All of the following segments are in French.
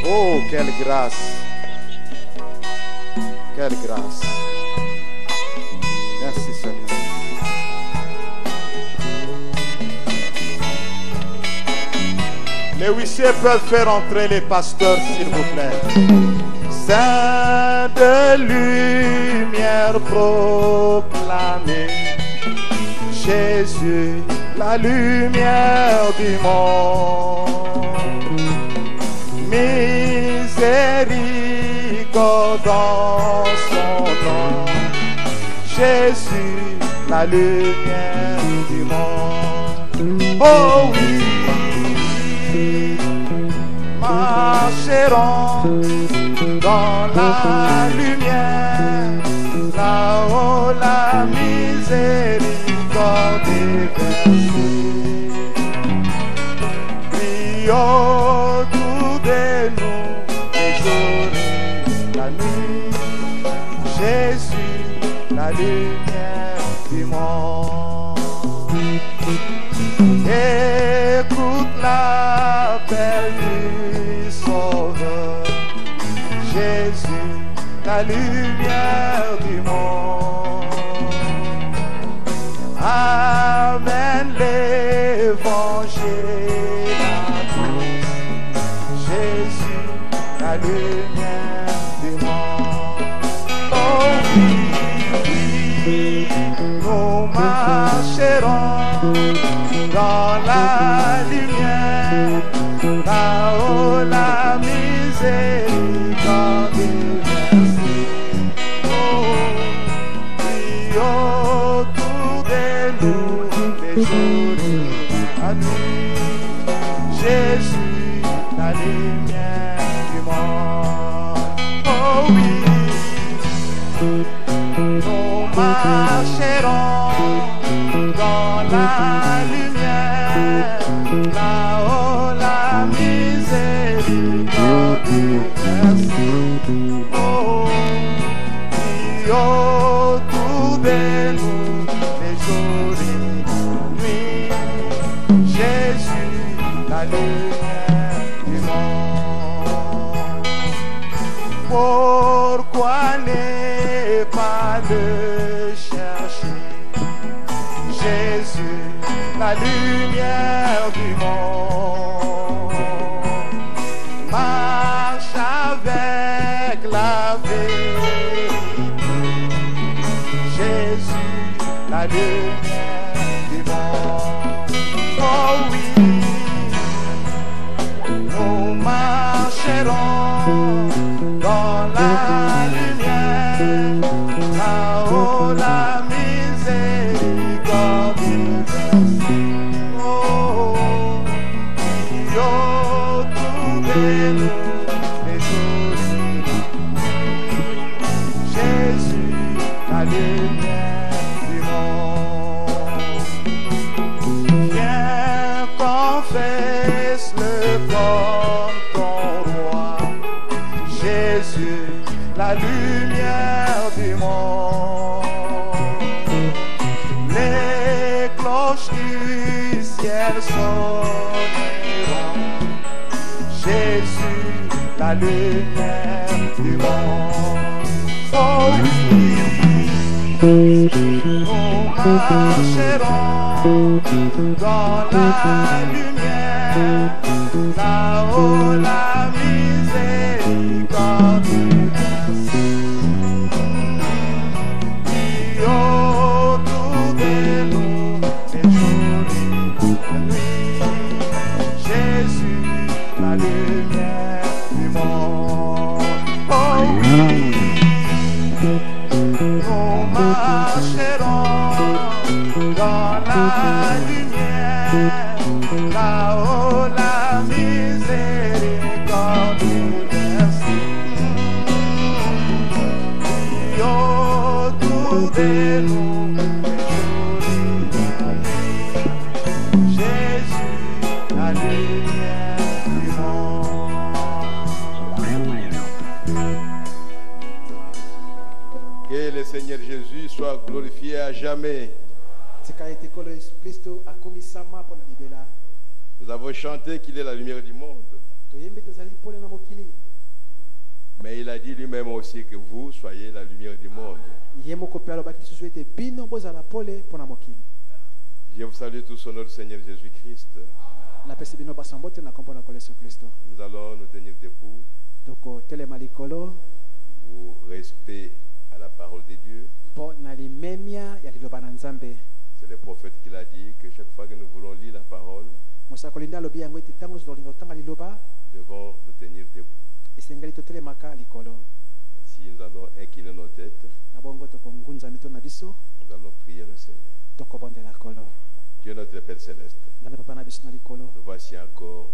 Oh, quelle grâce. Quelle grâce. Merci Seigneur. Les huissiers peuvent faire entrer les pasteurs, s'il vous plaît. Saint de lumière proclamée, Jésus, la lumière du monde. Miséricorde dans son nom, Jésus, la lumière du monde. Oh oui, marcherons dans la lumière, là-haut la miséricorde est versée. Prions autour de nous les jours et la nuit, Jésus, la lumière du monde. Écoute l'appel du Sauveur, Jésus, la lumière du monde. Amène l'évangile à tous, Jésus, la lumière du monde. Oh oui, oui, nous marcherons dans la lumière, là-haut la miséricorde est versée. Oh, prions autour de nous les jours et la nuit, Jésus, la lumière du monde. Oh oui, nous marcherons dans la lumière, là-haut la miséricorde est versée. Oh, prions autour de nous les jours et la nuit, Jésus, la lumière du monde. Pourquoi ne pas le chercher, Jésus, la lumière du monde. Marche avec la vérité, Jésus, la lumière du monde. Oh oui, nous marcherons dans la lumière, là-haut la miséricorde est versée. Oh, prions autour de nous les jours et la nuit, Jésus, la lumière du monde. Viens, confesse le comme ton roi, Jésus, la lumière du monde. Les cloches du ciel sonneront, Jésus, la lumière du monde. Oh oui, nous marcherons dans la lumière, là-haut la miséricorde est versée. Prions autour de nous les jours et la nuit, Jésus, la lumière du monde. Oh oui, nous marcherons dans la lumière, là-haut la miséricorde est versée. Prions autour de nous les jours et la nuit, Jésus, la lumière du monde. Que le Seigneur Jésus soit glorifié à jamais. Nous avons chanté qu'il est la lumière du monde. Mais il a dit lui-même aussi que vous soyez la lumière du monde. ye moko pe alobaki lisusu ete bino bozala pole mpo na mokili. Je vous salue tous au nom du Seigneur Jésus-Christ. napesi bino basambo te na kombo na Yesu Kristo. Nous allons nous tenir debout tokotelema likolo pour respect à la parole de Dieu. mpo na limemia ya liloba na Nzambe. C'est le prophète qui l'a dit que chaque fois que nous voulons lire la parole, mosakoli nde alobi yango ete ntango tolinga kotanga liloba nous devons nous tenir debout. esengeli totelemaka likolo. Si nous allons incliner nos têtes, na bongo tokongunza mito na biso nous allons prier le Seigneur. tokobondela kolo. Dieu notre Père Céleste, Nzambe papa na biso na likolo nous voici encore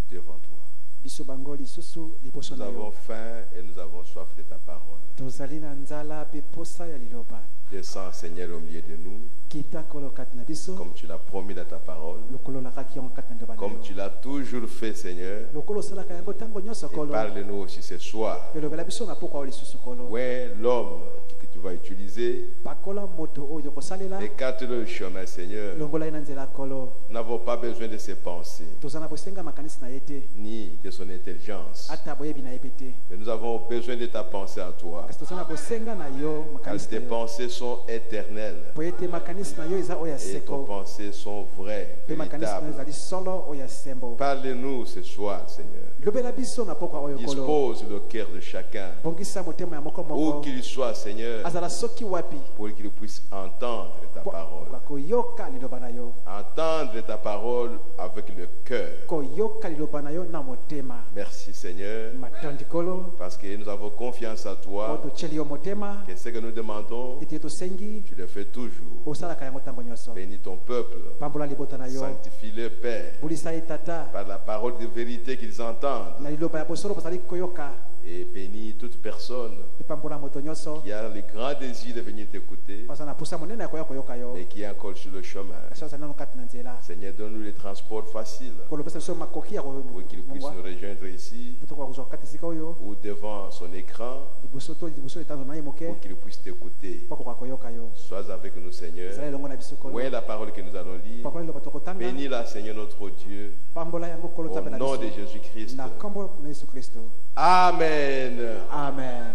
devant toi. biso bango lisusu liboso Nous na avons yo. faim et nous avons soif de ta parole. tozali na nzala mpe posa ya liloba. Descends, Seigneur, au milieu de nous, kita kolo kati na biso comme tu l'as promis dans ta parole, lokolo olakaki yango kati na liloba na comme tu yo. l'as toujours fait, Seigneur. lokolo osalaka yango ntango nyonso Et kolo. parle-nous aussi ce soir. elobela biso na pokwa oyo lisusu kolo. Où est l'homme que tu vas utiliser? pakola moto oyo kosalela Écarte-le le chemin, Seigneur. longola ye na nzela kolo. Nous n'avons pas besoin de ses pensées, toza na bosenga makanisi na ye te ni de son intelligence. ata boyebi na ye pe te. Mais nous avons besoin de ta pensée à toi. kasi toza na bosenga na yo Car makanisi tes na yo pensées sont éternelles. po ete makanisi na yo eza oyo ya Et tes seko pensées sont vraies, mpe makanisi na yo véritables. ezali solo oyo ya sembo. Parle-nous ce soir, Seigneur. lobela biso na pokwa oyo kolo. Dispose le cœur de chacun, bongisa motema ya moko où moko qu'il soit, Seigneur, azala soki wapi pour qu'il puisse entendre ta parole. koyoka liloba na yo. Entendre ta parole avec le cœur. koyoka liloba na yo na motema. Merci, Seigneur, matondi kolo parce que nous avons confiance en po toi, totyeli yo motema que ce que nous demandons, ete tosengi tu le fais toujours. osalaka yango ntango nyonso. Bénis ton peuple, pambola libota na yo sanctifie-le, Père, bulisa ye tata par la parole de vérité qu'ils entendent, na liloba ya bosolo bazali koyoka et bénis toute personne mpe pambola moto nyonso qui a le grand désir de venir t'écouter baza na posa monene ya koya koyoka yo et qui est encore sur le chemin. kasi bazali nano kati na nzela Seigneur, donne-nous les transports faciles kolopesa biso makoki ya pour qu'ils puissent nous rejoindre ici mpe tokoka kozwa kati esika oyo ou devant son écran liboso to liboso etando na ye moke pour qu'ils puissent t'écouter. mpo koka koyoka yo. Sois avec nous, Seigneur. ezala elongo na biso Où kolo est la parole que nous allons lire? pakola liloba tokotanga Bénis-la, Seigneur notre Dieu, pambola yango kolo au nzambe na nom de biso Jésus-Christ. na kombo na yesu kristo. Amen. amen.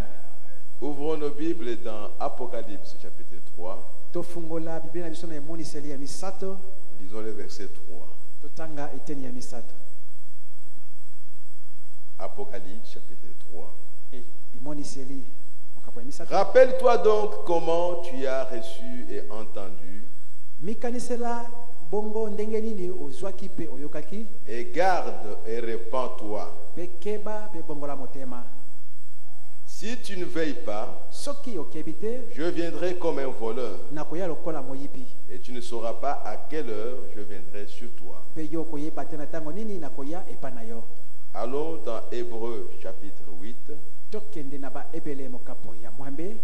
Ouvrons nos Bibles dans Apocalypse chapitre 3. tofungola biblia na biso na emoniseli ya misato. Lisons le verset 3. totanga eteni ya misato. Apocalypse chapitre 3. emoniseli mokapo ya misato. Rappelle-toi donc comment tu as reçu et entendu, mikanisela bongo ndenge nini ozwaki mpe oyokaki et garde et répands-toi. mpe keba mpe bongola motema. Si tu ne veilles pas, soki okebi te je viendrai comme un voleur, nakoya lokola moyibi et tu ne sauras pas à quelle heure je viendrai sur toi. mpe yo koyeba te na ntango nini nakoya epa na yo. Allons dans Hébreux chapitre 8. tokende na baebele mokapo ya mwambe.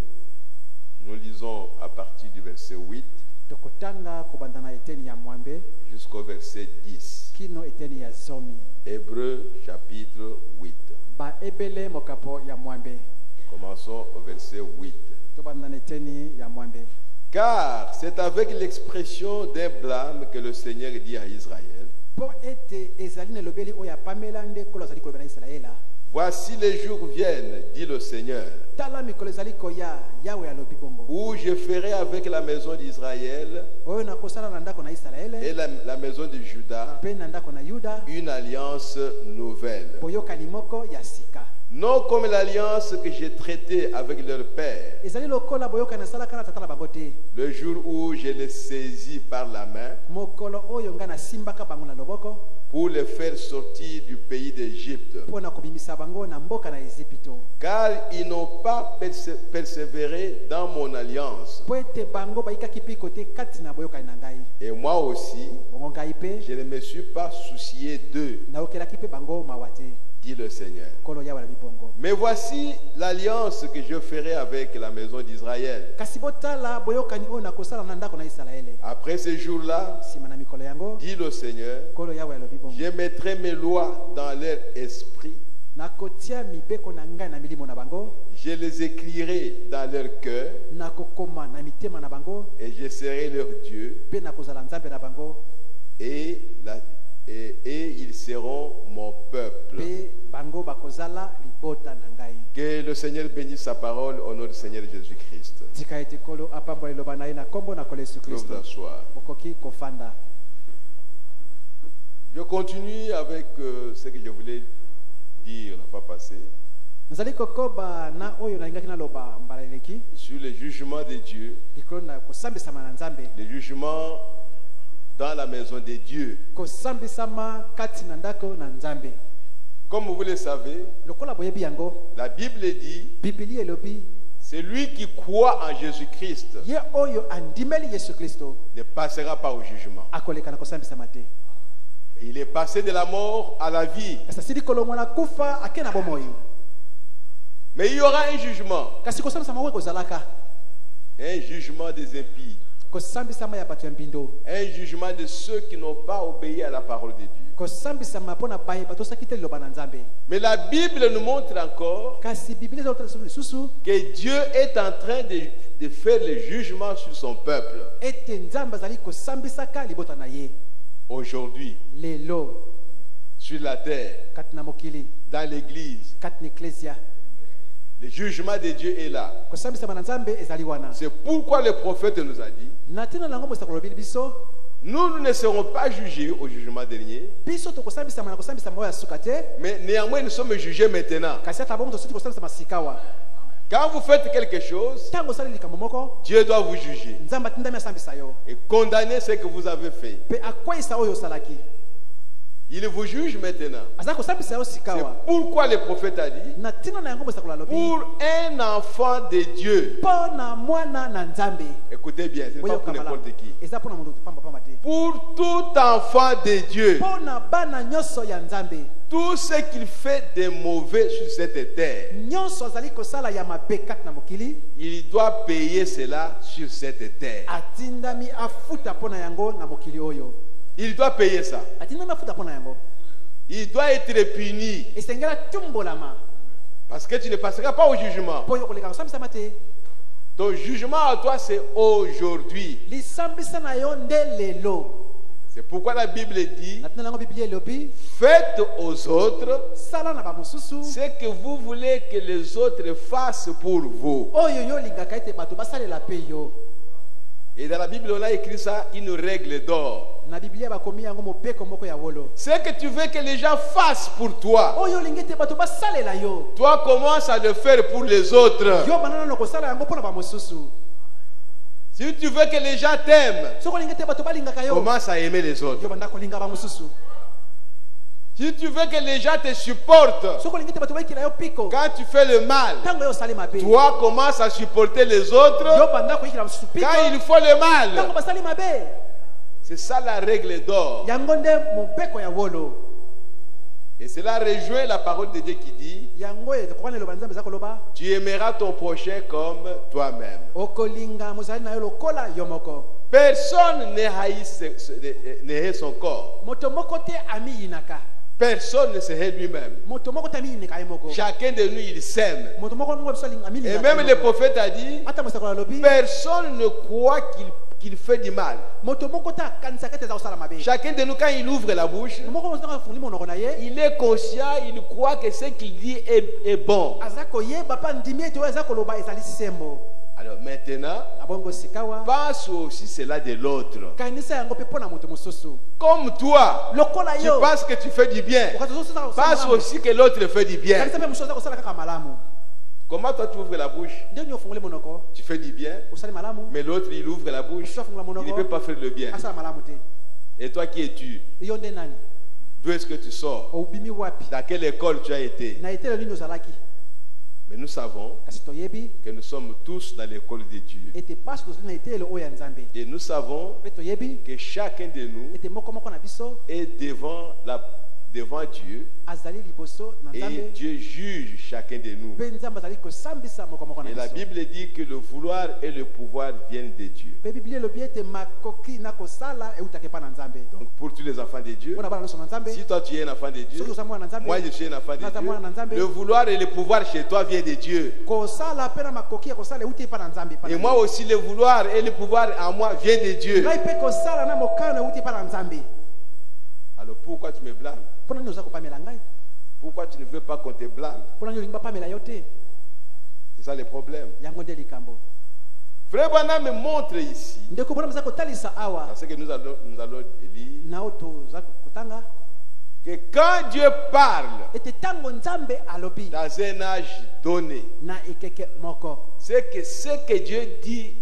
Nous lisons à partir du verset 8 tokotanga kobanda na eteni ya mwambe jusqu'au verset 10. kino eteni ya zomi. Hébreux chapitre 8. baebele mokapo ya mwambe. Commençons au verset 8. tobanda na eteni ya mwambe. Car c'est avec l'expression d'un blâme que le Seigneur dit à Israël, mpo ete ezali na elobeli oyo apamela nde nkolo azali koloba na isalaela. voici les jours viennent, dit le Seigneur, tala mikolo ezali koya yawe alobi bongo où je ferai avec la maison d'Israël oyo nakosala na ndako na et isalaele la maison de Juda mpe na ndako na yuda une alliance nouvelle. boyokani moko ya sika. Non comme l'alliance que j'ai traitée avec leur père, ezali lokola boyokani nasalaka na tata na bango te le jour où je les saisis par la main mokolo oyo ngai nasimbaka bango na loboko pour les faire sortir du pays d'Égypte. mpo na kobimisa bango na mboka na Ezipito. Car ils n'ont pas persévéré dans mon alliance. mpo ete bango bayikaki mpiko te kati na boyokani na ngai. Et moi aussi, bongo ngai mpe je ne me suis pas soucié d'eux, nayokelaki mpe bango mawa te. dit le Seigneur. nkolo yawe alobi bongo. Mais voici l'alliance que je ferai avec la maison d'Israël. kasi botala boyokani oyo nakosala na ndako na isalaele. Après ces jours-là, nsima na mikolo yango dit le Seigneur, nkolo yawe alobi bongo. je mettrai mes lois dans leur esprit, nakotia mibeko na ngai na milimo na bango. je les écrirai dans leur cœur, nakokoma na mitema na bango et je serai leur Dieu, mpe nakozala nzambe na bango. et et ils seront mon peuple. Pe bango bakozala libota na ngai. Que le Seigneur bénisse sa parole au nom du Seigneur Jésus-Christ. Tika ete kolo apambola loba na ye na kombo na kolo Yesu Vous Kristo. vous asseoir. Bokoki kofanda. Je continue avec ce que je voulais dire la fois passée Nazali kokoba na oyo na ingaki na loba mbala eleki. sur le jugement de Dieu, Likolo na kosambisama na Nzambe. le jugement dans la maison de Dieu. Kosambisama kati na ndako na Nzambe. Comme vous le savez, Lokola boyebi yango, la Bible dit, Biblia elobi, celui qui croit en Jésus-Christ ye oyo andimeli Yesu Kristo ne passera pas au jugement. akoleka na kosambisama te. Il est passé de la mort à la vie. Kasi sili kolongwa na kufa ake na bomoi. Mais il y aura un jugement. Kasi kosambisama we kozalaka. Un jugement des impies. Kosambisama ya bato ya mbindo. Un jugement de ceux qui n'ont pas obéi à la parole de Dieu. Kosambisama pona baye bato sakite loba na Nzambe. Mais la Bible nous montre encore Kasi Biblia zote susu que Dieu est en train de faire le jugement sur son peuple. ete Nzambe azali kosambisaka libota na ye. Aujourd'hui, Lelo sur la terre, kati na mokili, dans l'église, kati na eklesia. le jugement de Dieu est là. Kosambisama na Nzambe ezali wana. C'est pourquoi le prophète nous a dit, Na tina nango mosa kolobili biso, nous ne serons pas jugés au jugement dernier, biso to kosambisama na kosambisama oya suka te. mais néanmoins nous sommes jugés maintenant. Kasi ata bongo to siti kosambisama sikawa. Quand vous faites quelque chose, Tango sali likambo moko, Dieu doit vous juger Nzambe atindami asambisa yo. et condamner ce que vous avez fait. Pe akwesa oyo salaki. Il vous juge maintenant. Aza kosambisa yo C'est sikawa. pourquoi le prophète a dit, Na tina na yango mosa kolalobi. pour un enfant de Dieu, Pona mwana na Nzambe. écoutez bien, ce n'est pas Oyo pour kamala. n'importe qui. Eza pona mundu pamba pamba te. Pour tout enfant de Dieu, Pona bana nyonso ya Nzambe. tout ce qu'il fait de mauvais sur cette terre, Nyonso azali kosala ya mabe kati na mokili. il doit payer cela sur cette terre. Atindami afuta pona yango na mokili oyo. Il doit payer ça. Atindami afuta pona yango. Il doit être puni Esengela tumbolama. parce que tu ne passeras pas au jugement. Po yo koleka kosambisa te. Ton jugement à toi, c'est aujourd'hui. Lisambisa na yo nde lelo. C'est pourquoi la Bible dit, Na tina nango Biblia elobi, faites aux autres sala na ba mosusu. ce que vous voulez que les autres fassent pour vous. Oyo yo lingaka ete bato basalela pe yo. Et dans la Bible, on a écrit ça, une règle d'or. Na Biblia bakomi yango mopeko moko ya wolo. Ce que tu veux que les gens fassent pour toi, Oyo lingete bato basalela yo. toi commence à le faire pour les autres. Yo banana no kosala yango pona ba mosusu. Si tu veux que les gens t'aiment, Soko lingete bato balingaka yo. commence à aimer les autres. Yo banda kolinga ba mosusu. Si tu veux que les gens te supportent, Soko lingete bato baikila yo piko. quand tu fais le mal, Tango yo sali mabe. toi commence à supporter les autres Yo banda koikila mosusu piko. quand il faut le Tango mal. basali mabe. C'est ça la règle d'or. Yango nde mopeko ya wolo. Et cela rejoint la parole de Dieu qui dit, Yango e kokwane lo banzambe za koloba. tu aimeras ton prochain comme toi-même. Okolinga mozali na yo lokola yo moko. Personne ne hait son corps. Moto moko te ami inaka. Personne ne se hait lui-même. Moto moko te ami inaka ye moko. Chacun de nous, il s'aime. Moto moko ngo biso linga ami Et inaka. même le prophète a dit, Ata mosakola lobi. personne ne croit qu'il fait du mal. Moto moko ta kanisa kete za osala mabe. Chacun de nous, quand il ouvre la bouche, Moko mosaka fungli monoko na ye. il est conscient, il croit que ce qu'il dit est bon. Azako ye bapa ndimi ete oyo azako loba ezali sembo. Alors maintenant, Abongo sikawa. pense aussi cela de l'autre. Kanisa yango pe pona moto mosusu. Comme toi, Lokola tu yo. penses que tu fais du bien. Wakati zoso za Pense aussi que l'autre fait du bien. Kanisa pe musoza kosala kaka malamu. Comment toi tu ouvres la bouche, Ndio nyo fungule monoko. tu fais du bien, Usali malamu. mais l'autre il ouvre la bouche, Usha fungula il ne monoko. peut pas faire le bien. Asala malamu te. Et toi qui es-tu? Iyo nde nani? D'où est-ce que tu sors? Obimi wapi? Dans quelle école tu as été? Na etelo nini ozalaki? Mais nous savons Kasi toyebi que nous sommes tous dans l'école de Dieu. ete paso tozali na etelo oyo ya Nzambe. Et nous savons Pe toyebi que chacun de nous ete moko moko na biso est devant Dieu azali liboso na et Nzambe. Dieu juge chacun de nous. Pe Nzambe azali kosambisa moko moko na Et la biso. Bible dit que le vouloir et le pouvoir viennent de Dieu. Pe Biblia elobi ete makoki na kosala eutake pa na Nzambe. Donc pour tous les enfants de Dieu, Mpona bana nyonso na Nzambe. si toi tu es un enfant de Dieu, Soki oza mwana na Nzambe. moi je suis un enfant de Naza mwana na Nzambe. Dieu, le vouloir et le pouvoir chez toi vient de Dieu. Kosala pe na makoki ya kosala euti pa na Nzambe. Et moi aussi le vouloir et le pouvoir en moi vient de Dieu. Ngai pe kosala na mokano euti pa na Nzambe. Alors pourquoi tu me blâmes? mpo nani oza kopamela ngai? Pourquoi tu ne veux pas qu'on te blâme? mpo nani olingi bapamela yo te? C'est ça le problème. yango nde likambo. Frère Branham me montre ici, ndeko mpona moza kotalisa awa dans ce que nous allons lire, na oyo toza kotanga que quand Dieu parle ete ntango nzambe alobi dans un âge donné, na ekeke moko c'est que ce que Dieu dit,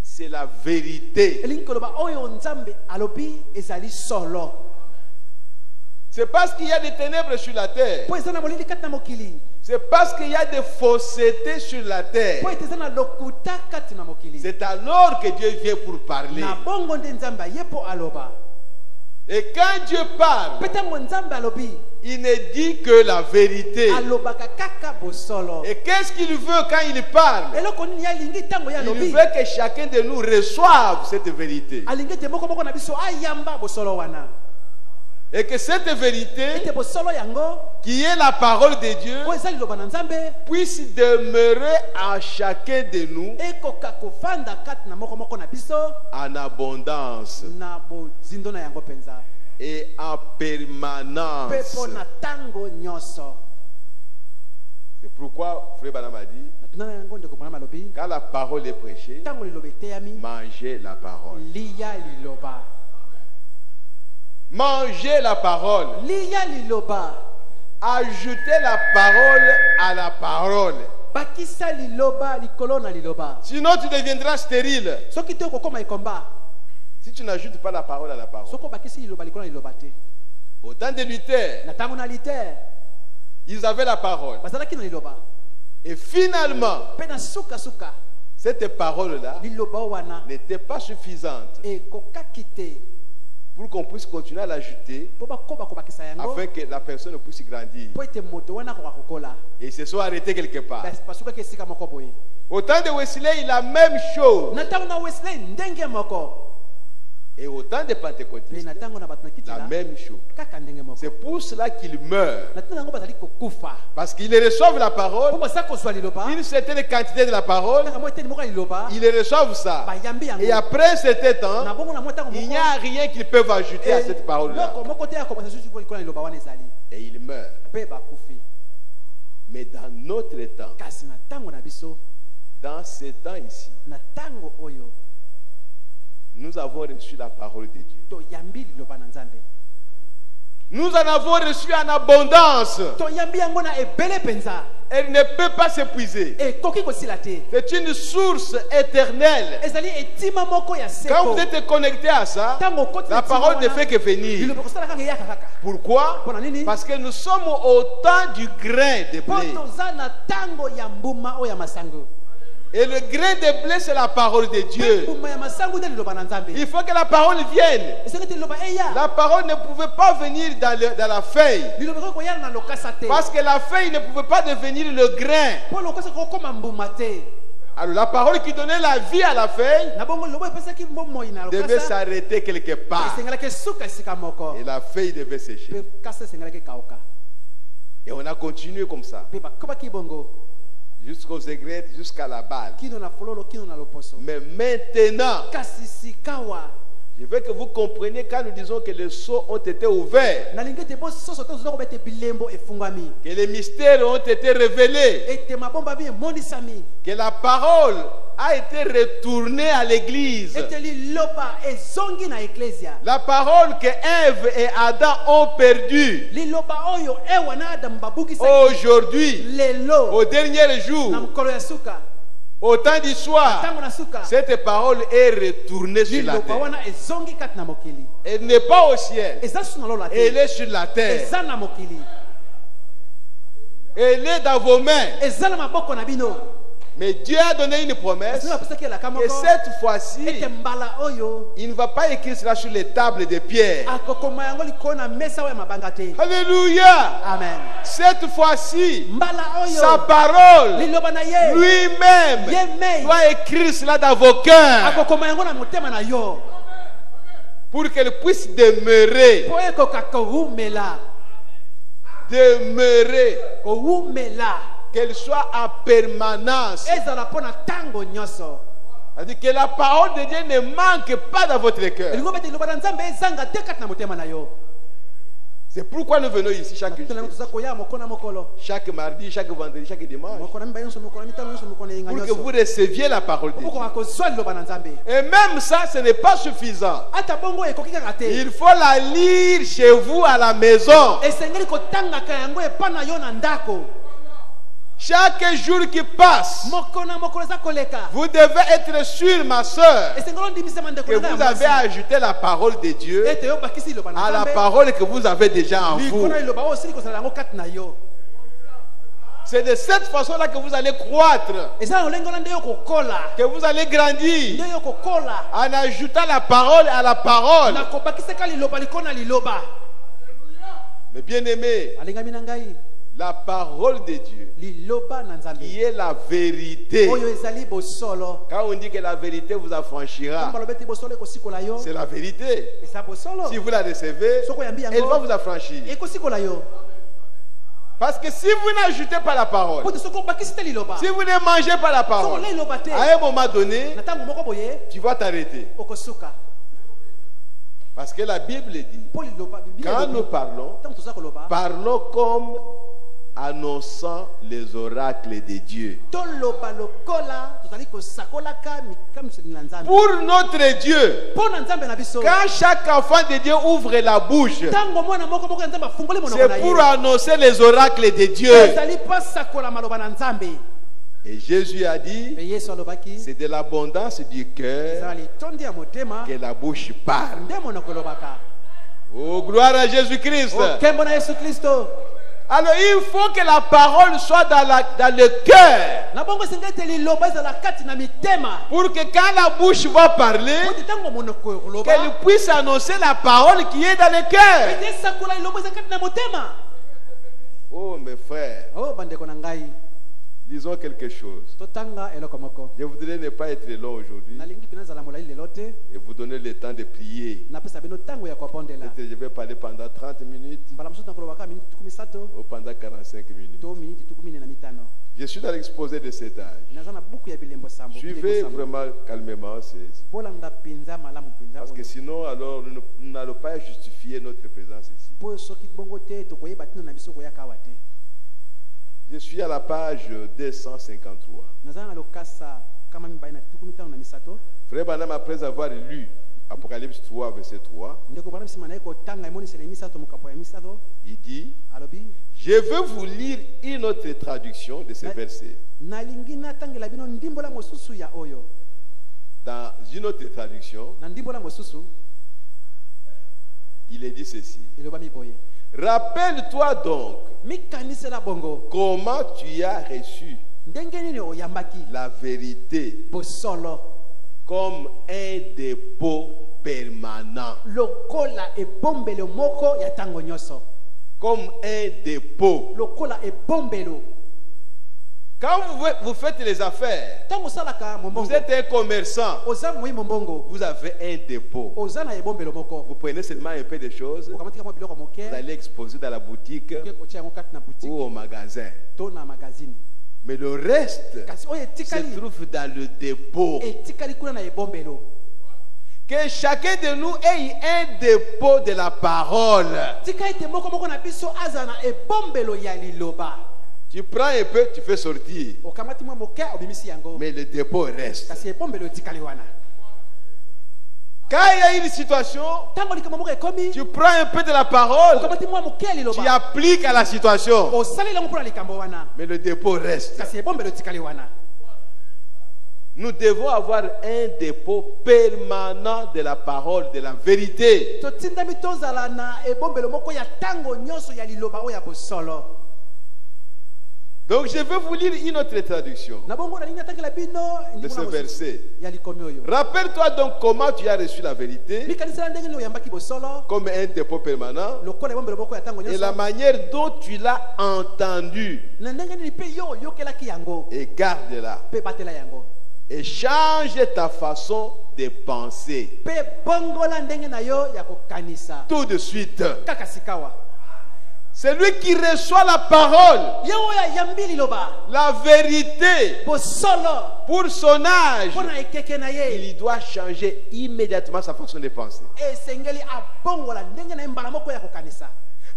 c'est la vérité. elingi koloba oyo nzambe alobi ezali solo. C'est parce qu'il y a des ténèbres sur la terre. mpo eza na molili kati na mokili, C'est parce qu'il y a des faussetés sur la terre. mpo ete eza na lokuta kati na mokili. C'est alors que Dieu vient pour parler. na bongo nde nzambe aye mpo aloba. Et quand Dieu parle, mpe ntango nzambe alobi il ne dit que la vérité. alobaka kaka bosolo. Et qu'est-ce qu'il veut quand il parle? eloko nini ye alingi ntango ye Il alobi veut que chacun de nous reçoive cette vérité. alingi ete moko moko na biso ayamba bosolo wana. Et que cette vérité, ete bosolo yango qui est la parole de Dieu, oyo eza liloba na nzambe puisse demeurer en chacun de nous ekoka kovanda kati na moko moko na biso en abondance na bozindo na yango mpenza et en mpe permanence. mpo na ntango nyonso. C'est pourquoi Frère Branham a dit, natuna na yango ndeko mwana malobi quand la parole est prêchée, ntango liloba eteyami mangez la parole. liya liloba. Mangez la parole. liya liloba. Ajoutez la parole à la parole. bakisa liloba likolo na liloba. Sinon tu deviendras stérile. soki te okokoma ekomba Si tu n'ajoutes pas la parole à la parole. soko bakisi liloba likolo na liloba te. Au temps de Luther, na ntango na liter ils avaient la parole. bazalaki na liloba, Et finalement, mpe na sukasuka cette parole-là liloba wana n'était pas suffisante ekokaki te pour qu'on puisse continuer à l'ajouter mpo bakoba kobakisa yango afin que la personne puisse grandir. mpo ete moto wana akoka kokola. Et ils se sont arrêtés quelque part. basukaki esika moko boye. Au temps de Wesley, la même chose. na ntango na wesley ndenge moko, Et au temps de mpe Pentecôte, na ntango na bato na la kitila même chose. kaka ndenge moko. C'est pour cela qu'ils meurent. na ntina yango bazali kokufa Parce qu'ils reçoivent la mpo parole, baza kozwa liloba une certaine quantité de la parole, kaka mo eteni moko ya liloba ils reçoivent ça. bayambi yango. Et après un certain temps, na bongo na mwa ntango il n'y moko a rien qu'ils peuvent ajouter à cette parole-là. eloko moko te ya kobasa susu likolo na liloba wana ezali Et ils meurent. mpe bakufi. Mais dans notre temps, kasi na ntango na biso dans ce temps ici, na ntango oyo nous avons reçu la parole de Dieu. toyambi liloba na nzambe, Nous en avons reçu en abondance. toyambi yango na ebele mpenza, Elle ne peut pas s'épuiser. ekoki kosila te. C'est une source éternelle. ezali etima moko ya Quand seko. vous êtes connecté à ça, ntango okoti la parole ne fait que venir. liloba kosala kaka eyaka kaka. Pourquoi? Mpona nini? Parce que nous sommes au temps du grain de mpo blé. toza na ntango ya mbuma oyo ya masango. Et le grain de blé, c'est la parole de mpe Dieu. mbuma ya masango nde liloba na nzambe. Il faut que la parole vienne. esengeli te liloba eya. La parole ne pouvait pas venir dans la feuille. liloba ekoki koyala na lokasa te. Parce que la feuille ne pouvait pas devenir le grain. mpo lokasa kokoma mbuma te. Alors la parole qui donnait la vie à la feuille na bongo liloba epesaki bomoi na devait lokasa s'arrêter quelque part. esengelaki esuka esika moko. Et la feuille devait sécher. mpe kasa esengelaki ekauka. Et on a continué comme ça. mpe bakobaki bongo Jusqu'aux aigrettes, jusqu'à la balle. kino na fololo kino na loposo. Mais maintenant, kasi sikawa je veux que vous compreniez quand nous disons que les sceaux ont été ouverts, nalingi ete bososo te ozoza koba ete bilembo efungwami, que les mystères ont été révélés, ete mabomba bi emonisami, que la parole a été retournée à l'église. ete liloba ezongi na eklesia. La parole que Ève et Adam ont perdue liloba oyo ewa na adamu babukisaki aujourd'hui, lelo au dernier na jour, mokolo ya suka, au temps du soir, ntango na suka cette parole est retournée sur la liloba terre. wana ezongi kati na mokili. Elle n'est pas au ciel, eza susu na lola elle te, est sur la terre. eza na mokili, Elle est dans vos mains. eza na maboko na bino. Mais Dieu a donné une promesse Sima apesaki elaka que moko cette fois-ci, ete mbala oyo il ne va pas écrire cela sur les tables de pierre. akokoma yango likolo na mesa oyo ya mabanga te. Alléluia. Amen. Cette fois-ci, mbala sa oyo parole liloba na ye lui-même ye mei doit écrire cela dans vos cœurs akokoma yango na motema na yo pour qu'elle puisse demeurer. mpo ekoka kowumela Demeurer. kowumela Qu'elle soit en permanence. ezala mpo na ntango nyonso. C'est-à-dire que la parole de Dieu ne manque pas dans votre cœur. elingo bete liloba na nzambe ezanga te kati na motema na yo. C'est pourquoi nous venons ici chaque jour. Chaque mardi, chaque vendredi, chaque dimanche. Pour que vous receviez la parole de Dieu. Et même ça, ce n'est pas suffisant. Il faut la lire chez vous à la maison. Chaque jour qui passe, vous devez être sûr, ma soeur, que vous avez ajouté la parole de Dieu à la parole que vous avez déjà en vous. C'est de cette façon-là que vous allez croître, que vous allez grandir, en ajoutant la parole à la parole. Mais bien aimé, la parole de Dieu, qui est la vérité. Quand on dit que la vérité vous affranchira, c'est la vérité. Si vous la recevez, elle va vous affranchir. Parce que si vous n'ajoutez pas la parole, si vous ne mangez pas la parole, à un moment donné, tu vas t'arrêter. Parce que la Bible dit, quand nous parlons, parlons comme annonçant les oracles de Dieu. Pour notre Dieu, quand chaque enfant de Dieu ouvre la bouche, c'est pour annoncer les oracles de Dieu. Et Jésus a dit, c'est de l'abondance du cœur que la bouche parle. Oh, gloire à Jésus-Christ. Alors il faut que la parole soit dans le cœur. Pour que quand la bouche va parler, qu'elle puisse annoncer la parole qui est dans le cœur. Oh mes frères, disons quelque chose. Je voudrais ne pas être long aujourd'hui et vous donner le temps de prier. Peut-être je vais parler pendant 30 minutes ou pendant 45 minutes. Je suis dans l'exposé de cet âge. Suivez vraiment calmement. Parce que sinon, alors, nous n'allons pas justifier notre présence ici. Je suis à la page 253. Frère Branham, après avoir lu Apocalypse 3, verset 3, il dit, je veux vous lire une autre traduction de ce verset. Dans une autre traduction, il est dit ceci. Rappelle-toi donc comment tu as reçu la vérité comme un dépôt permanent. Comme un dépôt. Quand vous faites les affaires, vous êtes un commerçant, vous avez un dépôt. Vous prenez seulement un peu de choses, vous allez exposer dans la boutique ou au magasin. Mais le reste se trouve dans le dépôt. Que chacun de nous ait un dépôt de la parole. Tu prends un peu, tu fais sortir. Mais le dépôt reste. Quand il y a une situation, tu prends un peu de la parole, tu appliques à la situation. Mais le dépôt reste. Nous devons avoir un dépôt permanent de la parole, de la vérité. Donc je vais vous lire une autre traduction de ce verset. Rappelle-toi donc comment tu as reçu la vérité comme un dépôt permanent et la manière dont tu l'as entendu. Et garde-la. Et change ta façon de penser. Tout de suite. Celui qui reçoit la parole, la vérité, pour son âge, il doit changer immédiatement sa façon de penser.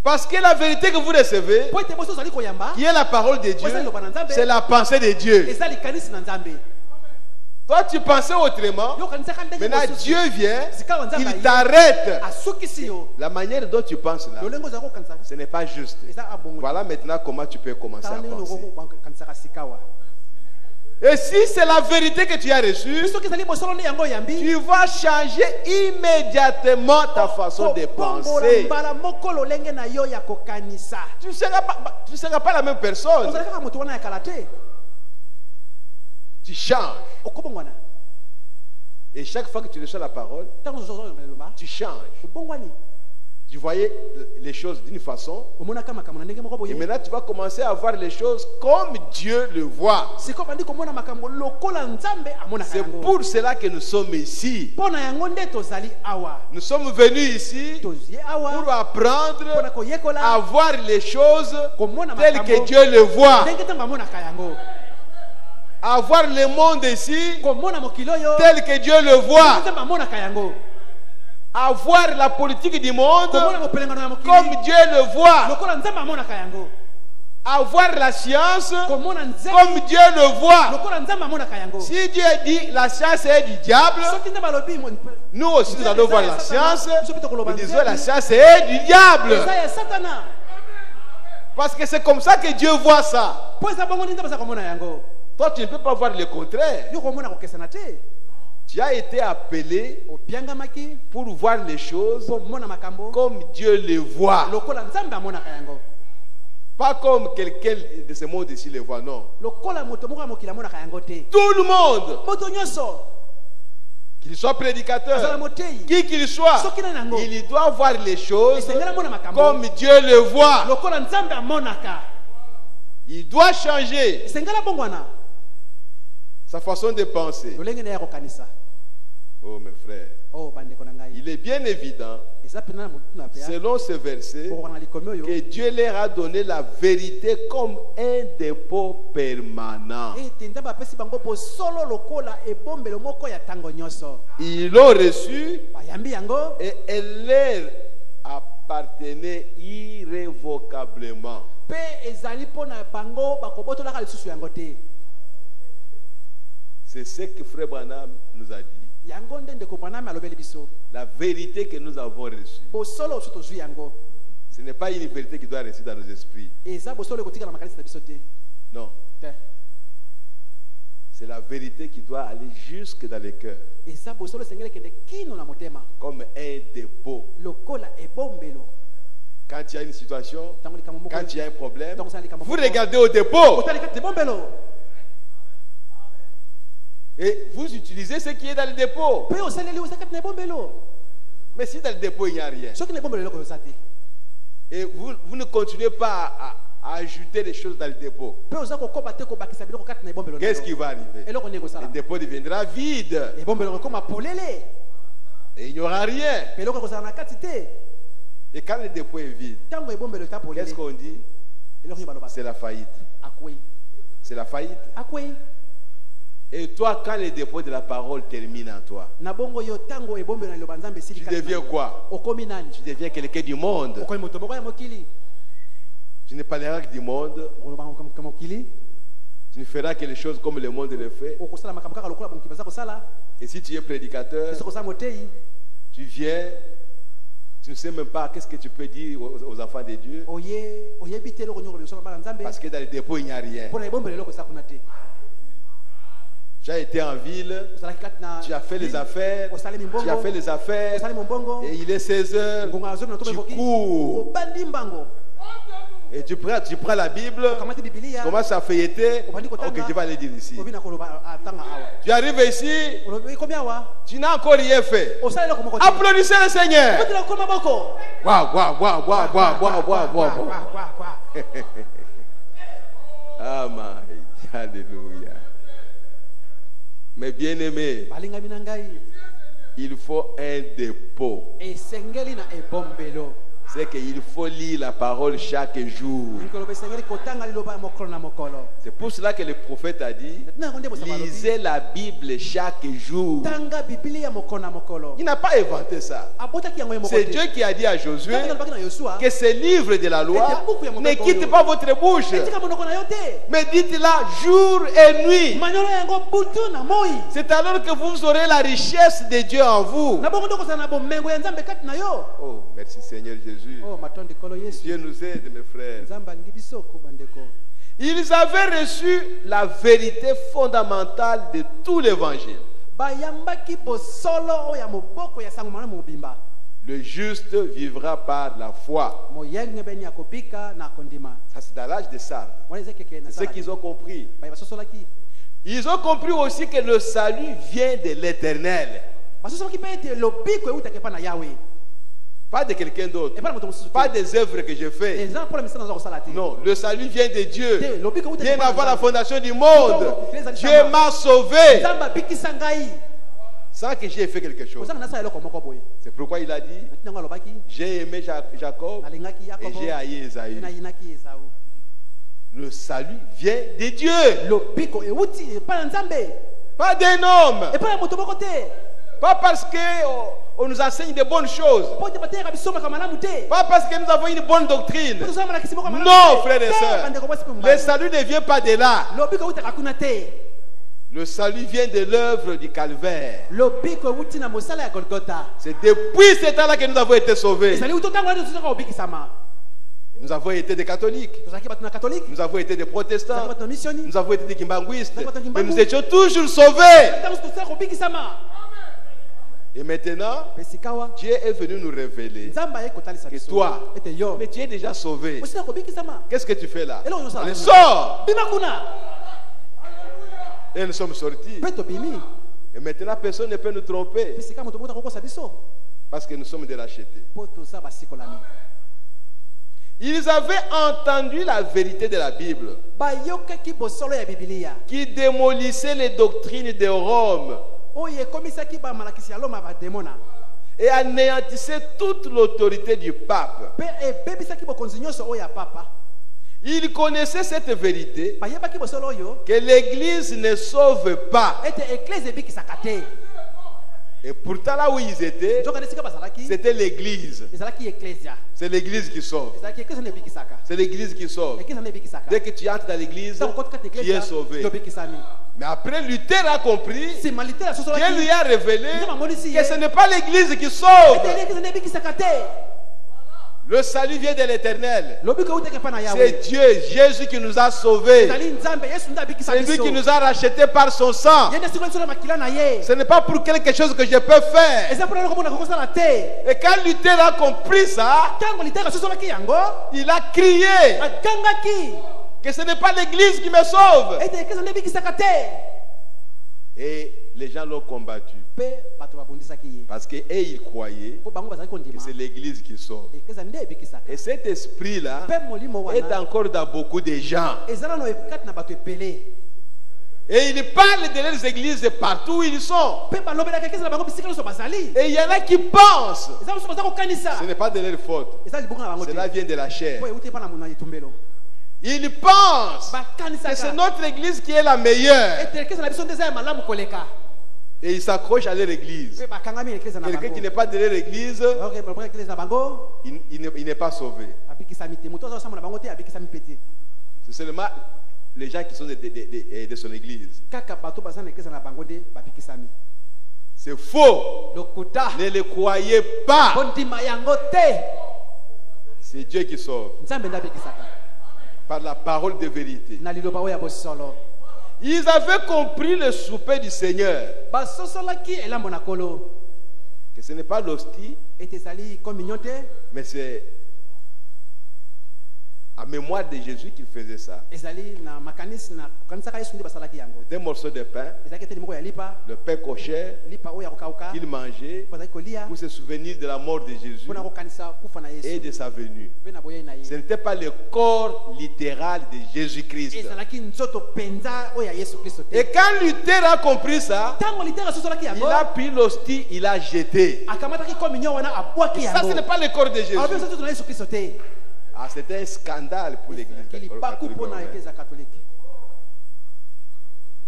Parce que la vérité que vous recevez, qui est la parole de Dieu, c'est la pensée de Dieu. Toi, tu pensais autrement. Maintenant, Dieu vient, il t'arrête. La manière dont tu penses là, ce n'est pas juste. Voilà maintenant comment tu peux commencer à penser. Et si c'est la vérité que tu as reçue, tu vas changer immédiatement ta façon de penser. Tu ne seras pas la même personne. Tu changes. Et chaque fois que tu reçois la parole, tu changes. Tu voyais les choses d'une façon. Et maintenant, tu vas commencer à voir les choses comme Dieu le voit. C'est pour cela que nous sommes ici. Nous sommes venus ici pour apprendre à voir les choses telles que Dieu le voit. À voir le monde ici tel que Dieu le voit. À voir la politique du monde comme Dieu le voit. À voir la science comme Dieu le voit. Si Dieu dit la science est du diable, nous aussi nous allons voir la science. Nous disons la science est du diable. Parce que c'est comme ça que Dieu voit ça. Toi, tu ne peux pas voir le contraire. Tu as été appelé pour voir les choses comme Dieu les voit. Pas comme quelqu'un de ce monde ici les voit, non. Tout le monde, qu'il soit prédicateur, qui qu'il soit, il doit voir les choses comme Dieu le voit. Il doit changer sa façon de penser. Oh mes frères, il est bien évident, selon ce verset, que Dieu leur a donné la vérité comme un dépôt permanent. Ils l'ont reçu et elle leur appartenait irrévocablement. C'est ce que Frère Branham nous a dit. La vérité que nous avons reçue, ce n'est pas une vérité qui doit rester dans nos esprits. Non. C'est la vérité qui doit aller jusque dans les cœurs. Comme un dépôt. Quand il y a une situation, quand il y a un problème, vous regardez au dépôt. Et vous utilisez ce qui est dans le dépôt. Mais si dans le dépôt il n'y a rien, et vous ne continuez pas à ajouter des choses dans le dépôt, qu'est-ce qui va arriver? Le dépôt deviendra vide. Et il n'y aura rien. Et quand le dépôt est vide, qu'est-ce qu'on dit? C'est la faillite. C'est la faillite. Et toi, quand le dépôt de la parole termine en toi, tu deviens quoi? Tu deviens quelqu'un du monde. Tu ne parleras que du monde. Tu ne feras que les choses comme le monde le fait. Et si tu es prédicateur, tu viens, tu ne sais même pas qu'est-ce que tu peux dire aux enfants de Dieu. Parce que dans le dépôt, il n'y a rien. Tu as été en ville, tu as fait les affaires, et il est 16 heures, tu cours. Et tu prends la Bible, tu commences à feuilleter. Ok, je vais aller dire ici. Tu arrives ici, tu n'as encore rien fait. Applaudissez le Seigneur. Waouh. Alléluia. Mais bien aimé, il faut un dépôt. c'est qu'il faut lire la parole chaque jour. C'est pour cela que le prophète a dit, lisez la Bible chaque jour. Il n'a pas inventé ça. C'est Dieu qui a dit à Josué que ce livre de la loi ne quitte pas votre bouche, mais dites-la jour et nuit. C'est alors que vous aurez la richesse de Dieu en vous. Oh, merci Seigneur Jésus. Dieu nous aide, mes frères. Ils avaient reçu la vérité fondamentale de tout l'évangile. Le juste vivra par la foi. Ça, c'est dans l'âge de Sardes. C'est ce qu'ils ont compris. Ils ont compris aussi que le salut vient de l'Éternel. Pas de quelqu'un d'autre. Pas des œuvres que je fais. Non, le salut vient de Dieu. Bien avant la fondation du monde, Dieu m'a sauvé sans que j'ai fait quelque chose. C'est pourquoi il a dit, j'ai aimé Jacob et j'ai haï Esaü. Le salut vient de Dieu. Pas d'un homme. Pas parce qu'on nous enseigne de bonnes choses. Pas parce que nous avons une bonne doctrine. Non, frères et sœurs. Le salut ne vient pas de là. Le salut vient de l'œuvre du calvaire. C'est depuis ce temps-là que nous avons été sauvés. Nous avons été des catholiques. Nous avons été des protestants. Nous avons été des kimbanguistes. Mais nous étions toujours sauvés. Et maintenant, Dieu est venu nous révéler que toi, mais tu es déjà sauvé. Qu'est-ce que tu fais là? Allez, sors! Et nous sommes sortis. Et maintenant, personne ne peut nous tromper. Parce que nous sommes de rachetés. Ils avaient entendu la vérité de la Bible, qui démolissait les doctrines de Rome et anéantissait toute l'autorité du pape. Ils connaissaient cette vérité, que l'Église ne sauve pas. Et pourtant là où ils étaient, c'était l'Église. C'est l'Église qui sauve. C'est l'Église qui sauve. Dès que tu entres dans l'Église, tu es sauvé. Mais après, Luther a compris, Dieu lui a révélé que ce n'est pas l'Église qui sauve. Le salut vient de l'Éternel. C'est Dieu, Jésus qui nous a sauvés. C'est lui qui nous a rachetés par son sang. Ce n'est pas pour quelque chose que je peux faire. Et quand Luther a compris ça, il a crié que ce n'est pas l'Église qui me sauve. Et les gens l'ont combattu. Parce qu'eux, ils croyaient que c'est l'Église qui sauve. Et cet esprit-là est encore dans beaucoup de gens. Et ils parlent de leurs églises partout où ils sont. Et il y en a qui pensent ce n'est pas de leur faute. Cela vient de la chair. Ils pensent que c'est notre église qui est la meilleure. Et ils s'accrochent à leur église. Quelqu'un qui n'est pas de leur église, il n'est pas sauvé. C'est seulement les gens qui sont de son église. C'est faux. Ne le croyez pas. C'est Dieu qui sauve. Par la parole de vérité. Ils avaient compris le souper du Seigneur. Que ce n'est pas l'hostie, mais c'est en mémoire de Jésus qu'il faisait ça. Des morceaux de pain, le pain cochère qu'il mangeait pour se souvenir de la mort de Jésus et de sa venue. Ce n'était pas le corps littéral de Jésus-Christ. Et quand Luther a compris ça, il a pris l'hostie, il a jeté. Ça, ce n'est pas le corps de Jésus. Ah, c'était un scandale pour l'Église catholique.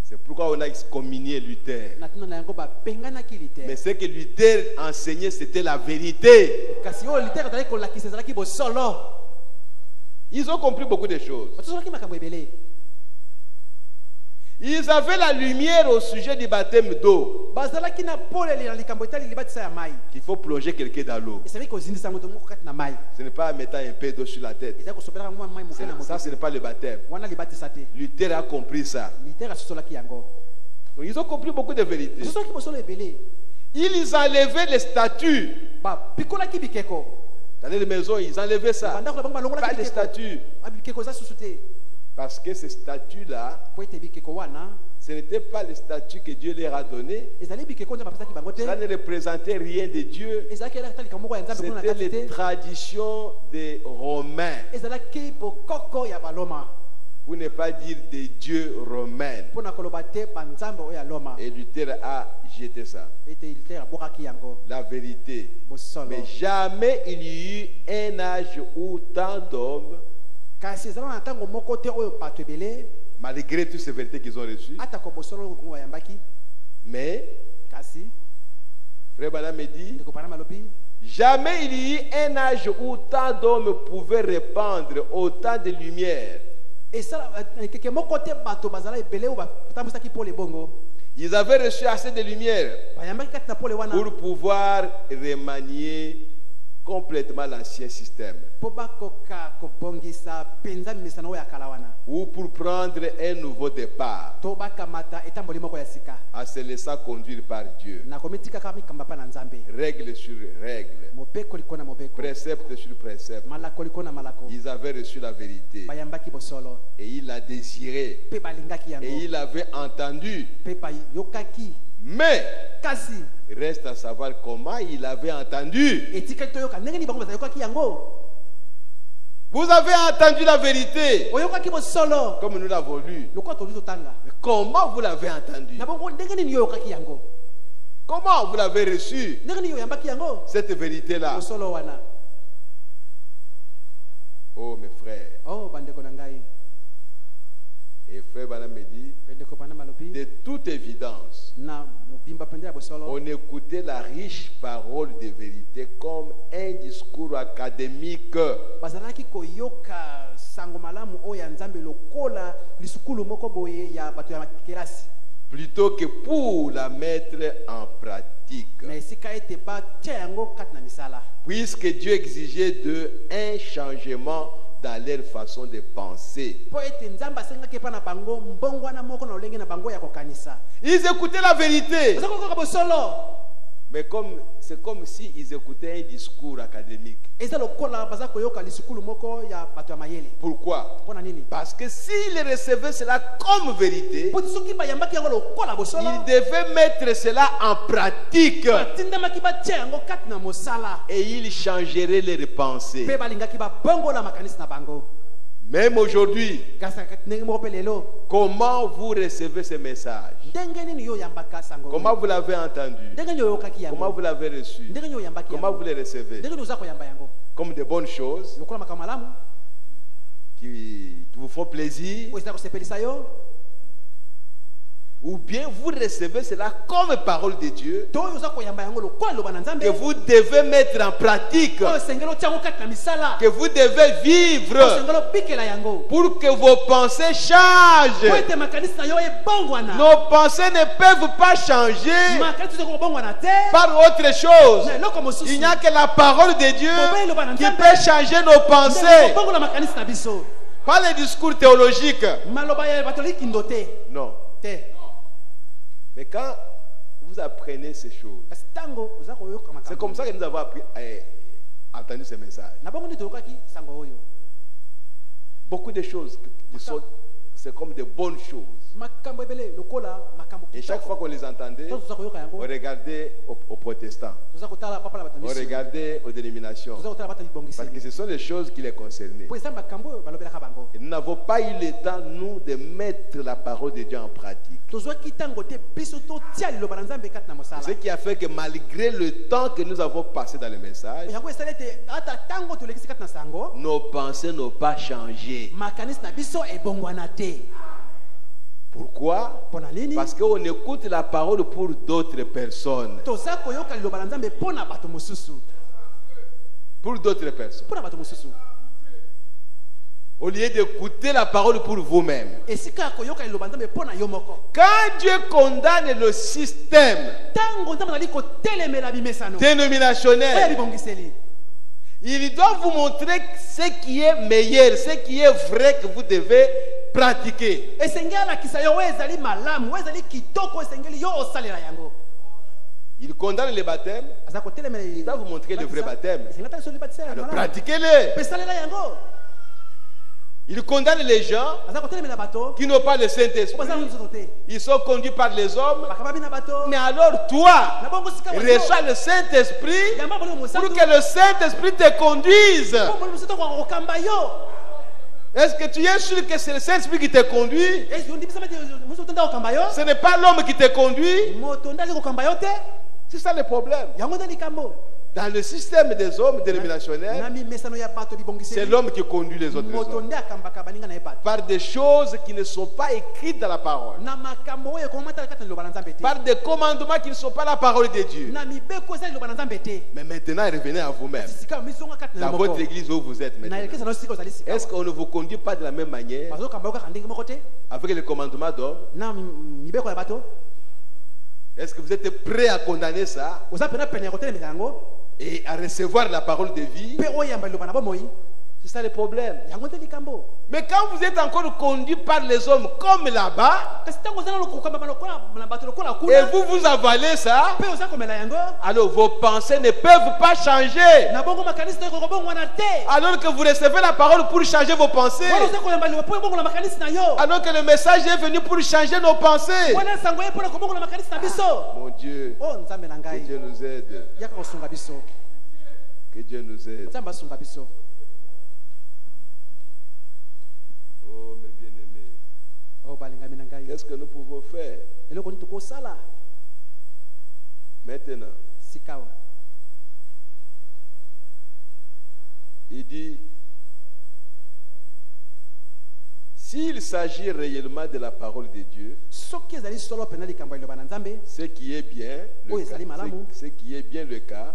C'est pourquoi on a excommunié Luther. Mais ce que Luther enseignait, c'était la vérité. Ils ont compris beaucoup de choses. Ils avaient la lumière au sujet du baptême d'eau. Il faut plonger quelqu'un dans l'eau. Ce n'est pas en mettant un peu d'eau sur la tête. Ça, ce n'est pas le baptême. Luther a compris ça. Ils ont compris beaucoup de vérités. Ils enlevaient les statues. Dans les maisons, ils enlevaient ça. Pas les statues. Parce que ces statues-là, ce n'était pas les statues que Dieu leur a données. Ça ne représentait rien de Dieu. C'était les traditions des Romains. Pour ne pas dire des dieux romains. Et Luther a jeté ça. La vérité. Mais jamais il y a eu un âge où tant d'hommes, malgré toutes ces vérités qu'ils ont reçues, mais Frère Branham me dit, jamais il y a eu un âge où tant d'hommes pouvaient répandre autant de lumière. Ils avaient reçu assez de lumière pour pouvoir remanier complètement l'ancien système. Ou pour prendre un nouveau départ en se laissant conduire par Dieu. Règle sur règle, précepte sur précepte. Ils avaient reçu la vérité et ils la désiraient et ils l'avaient entendu. Mais reste à savoir comment il avait entendu. Vous avez entendu la vérité comme nous l'avons lu. Mais comment vous l'avez entendu? Comment vous l'avez reçu, cette vérité-là? Oh mes frères. Et Frère Branham me dit, de toute évidence, on écoutait la riche parole de vérité comme un discours académique. Plutôt que pour la mettre en pratique. Puisque Dieu exigeait d'eux un changement dans leur façon de penser. Ils écoutaient la vérité. Mais c'est comme s'ils écoutaient un discours académique. Pourquoi? Parce que s'ils recevaient cela comme vérité, ils devaient mettre cela en pratique. Et ils changeraient leurs pensées. Même aujourd'hui, comment vous recevez ce message? Comment vous l'avez entendu? Comment vous l'avez reçu? Comment vous le recevez? Comme de bonnes choses qui vous font plaisir? Ou bien vous recevez cela comme parole de Dieu que vous devez mettre en pratique, que vous devez vivre pour que vos pensées changent. Nos pensées ne peuvent pas changer par autre chose. Il n'y a que la parole de Dieu qui peut changer nos pensées. Pas les discours théologiques. Non. Mais quand vous apprenez ces choses, c'est comme ça que nous avons entendu ce message. beaucoup de choses qui sont, c'est comme de bonnes choses. Et chaque fois qu'on les entendait, on regardait aux protestants, on regardait aux dénominations, parce que ce sont les choses qui les concernaient. Et nous n'avons pas eu le temps, nous, de mettre la parole de Dieu en pratique. Ce qui a fait que malgré le temps que nous avons passé dans le message, nos pensées n'ont pas changé. Pourquoi? Parce qu'on écoute la parole pour d'autres personnes. Pour d'autres personnes. Au lieu d'écouter la parole pour vous-même. Quand Dieu condamne le système dénominationnel, il doit vous montrer ce qui est meilleur, ce qui est vrai que vous devez pratiquer. Il condamne les baptêmes. Il doit vous montrer le vrai baptême. Alors pratiquez-les. Il condamne les gens qui n'ont pas le Saint-Esprit. Ils sont conduits par les hommes. Mais alors toi, reçois le Saint-Esprit pour que le Saint-Esprit te conduise. Est-ce que tu es sûr que c'est le Saint-Esprit qui te conduit? Ce n'est pas l'homme qui te conduit. C'est ça le problème. Dans le système des hommes dénominationnels, c'est l'homme qui conduit les autres hommes par des choses qui ne sont pas écrites dans la parole, par des commandements qui ne sont pas la parole de Dieu. Mais maintenant, revenez à vous-même. Dans votre église où vous êtes maintenant, est-ce qu'on ne vous conduit pas de la même manière avec les commandements d'hommes? Est-ce que vous êtes prêt à condamner ça et à recevoir la parole de vie? C'est ça le problème. Mais quand vous êtes encore conduit par les hommes comme là-bas, et vous vous avalez ça, alors vos pensées ne peuvent pas changer. Alors que vous recevez la parole pour changer vos pensées, alors que le message est venu pour changer nos pensées. Mon Dieu, que Dieu nous aide. Que Dieu nous aide. Oh mes bien-aimés, qu'est-ce que nous pouvons faire maintenant? Il dit, s'il s'agit réellement de la parole de Dieu, ce qui est bien le cas,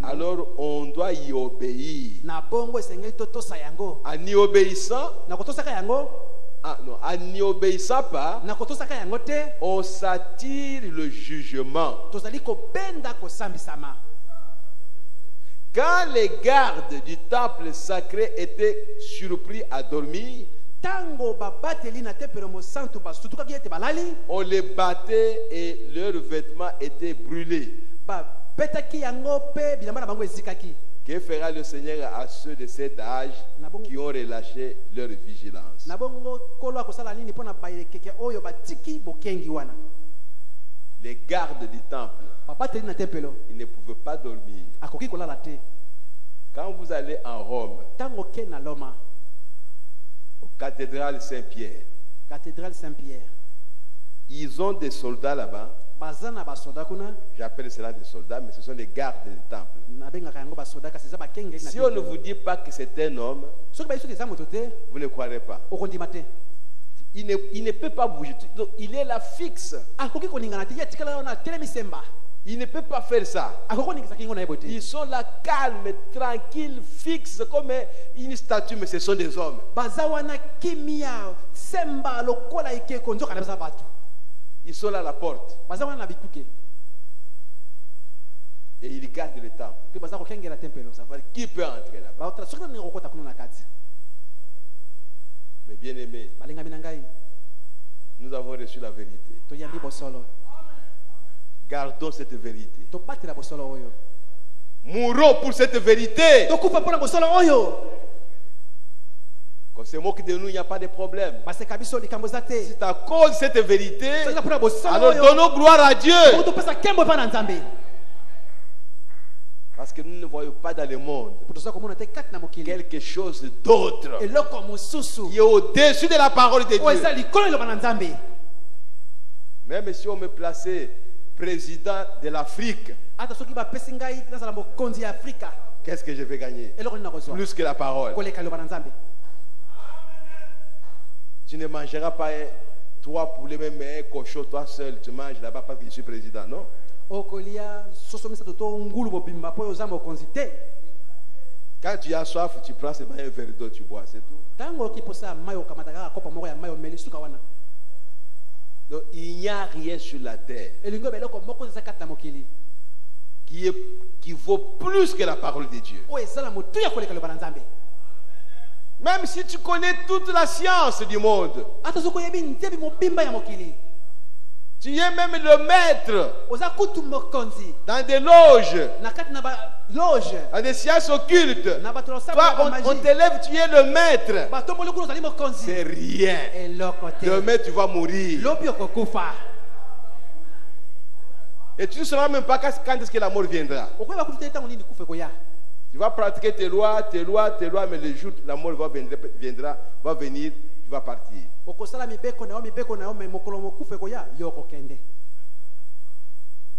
alors on doit y obéir. En y obéissant, en n'y obéissant pas, on s'attire le jugement. Quand les gardes du temple sacré étaient surpris à dormir, on les battait et leurs vêtements étaient brûlés. Que fera le Seigneur à ceux de cet âge qui ont relâché leur vigilance? Les gardes du temple, ils ne pouvaient pas dormir. Quand vous allez en Rome, au cathédrale Saint-Pierre, ils ont des soldats là-bas. J'appelle cela des soldats, mais ce sont les gardes du temple. Si on ne vous dit pas que c'est un homme, vous ne croirez pas. Il ne peut pas bouger. Donc, il est là fixe. Il ne peut pas faire ça. Ils sont là calmes, tranquilles, fixes, comme une statue, mais ce sont des hommes. Ils sont là à la porte. Et ils gardent le temple. Savoir qui peut entrer là-bas. Mais bien aimé, nous avons reçu la vérité. Gardons cette vérité. Mourons pour cette vérité. Qu'on se moque de nous, il n'y a pas de problème. C'est à cause de cette vérité, alors donnons gloire à Dieu. Parce que nous ne voyons pas dans le monde quelque chose d'autre qui est au-dessus de la parole de Dieu. Même si on me plaçait président de l'Afrique, qu'est-ce que je vais gagner? Plus que la parole. Tu ne mangeras pas 3 poulets, même un cochon, toi seul, tu manges là-bas parce que je suis président, non? Quand tu as soif, tu prends seulement un verre d'eau, tu bois, c'est tout. Donc, il n'y a rien sur la terre qui vaut plus que la parole de Dieu. Même si tu connais toute la science du monde, tu es même le maître dans des loges, dans des sciences occultes. Toi, on t'élève, tu es le maître. C'est rien. Demain, tu vas mourir. Et tu ne sauras même pas quand est-ce que la mort viendra. Tu vas pratiquer tes lois, mais le jour où la mort va venir, tu vas partir.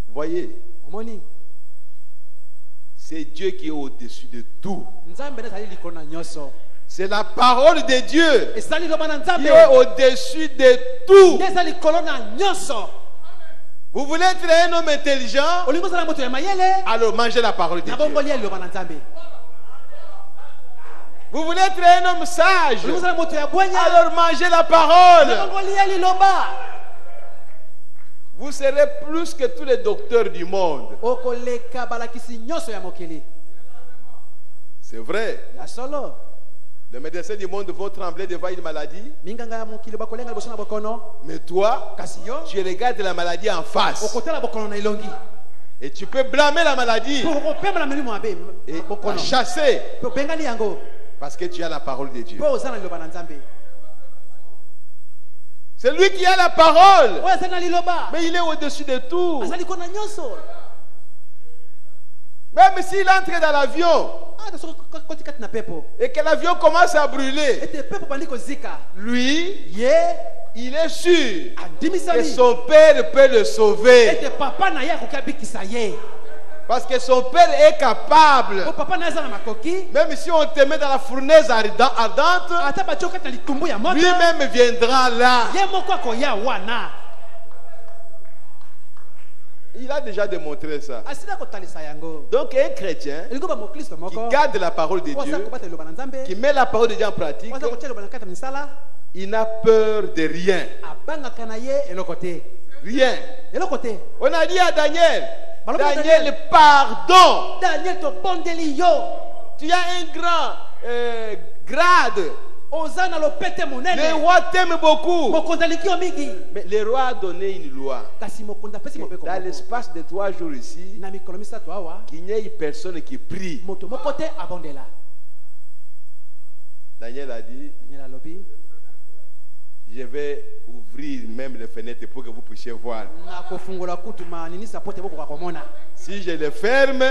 Voyez, c'est Dieu qui est au-dessus de tout. C'est la parole de Dieu qui est au-dessus de tout. Vous voulez être un homme intelligent? Alors mangez la parole de Dieu. Vous voulez être un homme sage? Alors mangez la parole. Vous serez plus que tous les docteurs du monde. C'est vrai. Les médecins du monde vont trembler devant une maladie. Mais toi, tu regardes la maladie en face. Et tu peux blâmer la maladie et la chasser. Parce que tu as la parole de Dieu. C'est lui qui a la parole. Mais il est au-dessus de tout. Même s'il entre dans l'avion et que l'avion commence à brûler, lui, il est sûr que son père peut le sauver. Parce que son père est capable. Même si on te met dans la fournaise ardente, lui-même viendra là. Il a déjà démontré ça. Donc un chrétien qui garde la parole de Dieu, qui met la parole de Dieu en pratique, il n'a peur de rien. Rien. On a dit à Daniel, Daniel, pardon. Tu as un grand grade. Les rois t'aiment beaucoup. Mais le roi a donné une loi. Dans l'espace de 3 jours ici, qu'il n'y ait personne qui prie. Daniel a dit, je vais ouvrir même les fenêtres pour que vous puissiez voir. Si je les ferme,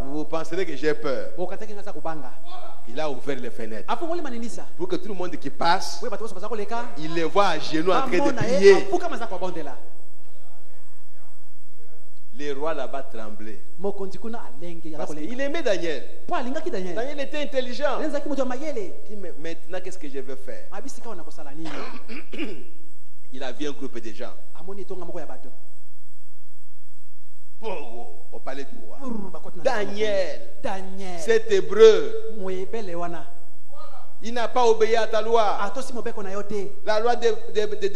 vous penserez que j'ai peur. Il a ouvert les fenêtres pour que tout le monde qui passe, il les voit à genoux en train de prier. Les rois là-bas tremblaient. Parce qu'il aimait Daniel. Daniel était intelligent. Il dit, mais maintenant, qu'est-ce que je vais faire? Il a vu un groupe de gens. Au palais du roi. Daniel, cet hébreu, il n'a pas obéi à ta loi. La loi des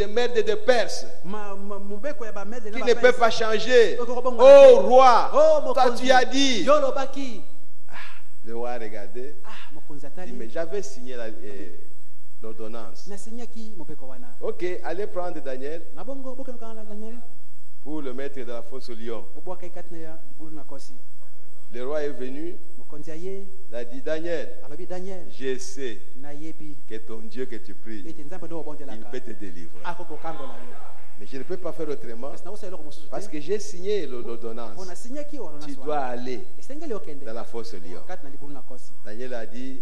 Mèdes et des Perses, qui ne peut pas changer. Oh roi, toi tu as dit. Le roi a regardé. Il dit, mais j'avais signé l'ordonnance. Ok, allez prendre Daniel pour le mettre dans la fosse au lion. Le roi est venu. Il a dit, Daniel, je sais que ton Dieu que tu pries, il peut te délivrer. Mais je ne peux pas faire autrement parce que j'ai signé l'ordonnance. Tu dois aller dans la fosse lion. Daniel a dit,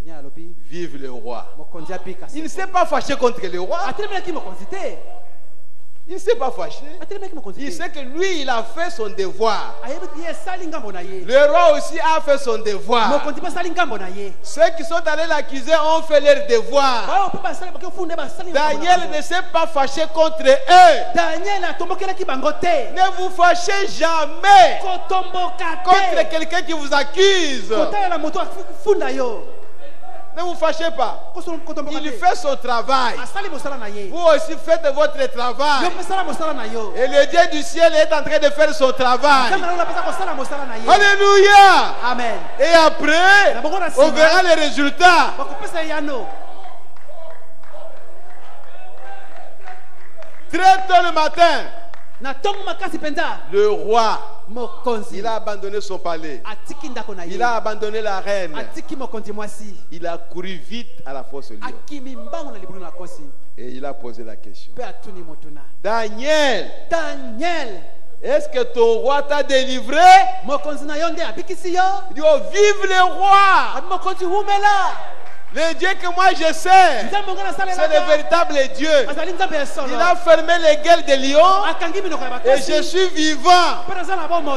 vive le roi. Il ne s'est pas fâché contre le roi. Il ne s'est pas fâché. Il sait que lui, il a fait son devoir. Le roi aussi a fait son devoir. Ceux qui sont allés l'accuser ont fait leur devoir. Daniel ne s'est pas fâché contre eux. Ne vous fâchez jamais contre quelqu'un qui vous accuse. Ne vous fâchez pas. Il fait son travail. Vous aussi faites votre travail. Et le Dieu du ciel est en train de faire son travail. Alléluia. Amen. Et après, on verra les résultats. Très tôt le matin, le roi, il a abandonné son palais. Il a abandonné la reine. Il a couru vite à la fosse lion. Et il a posé la question. Daniel, est-ce que ton roi t'a délivré? Il dit, oh, vive le roi! Le Dieu que moi je sais, c'est le véritable Dieu. Il a fermé les gueules des lions et je suis vivant.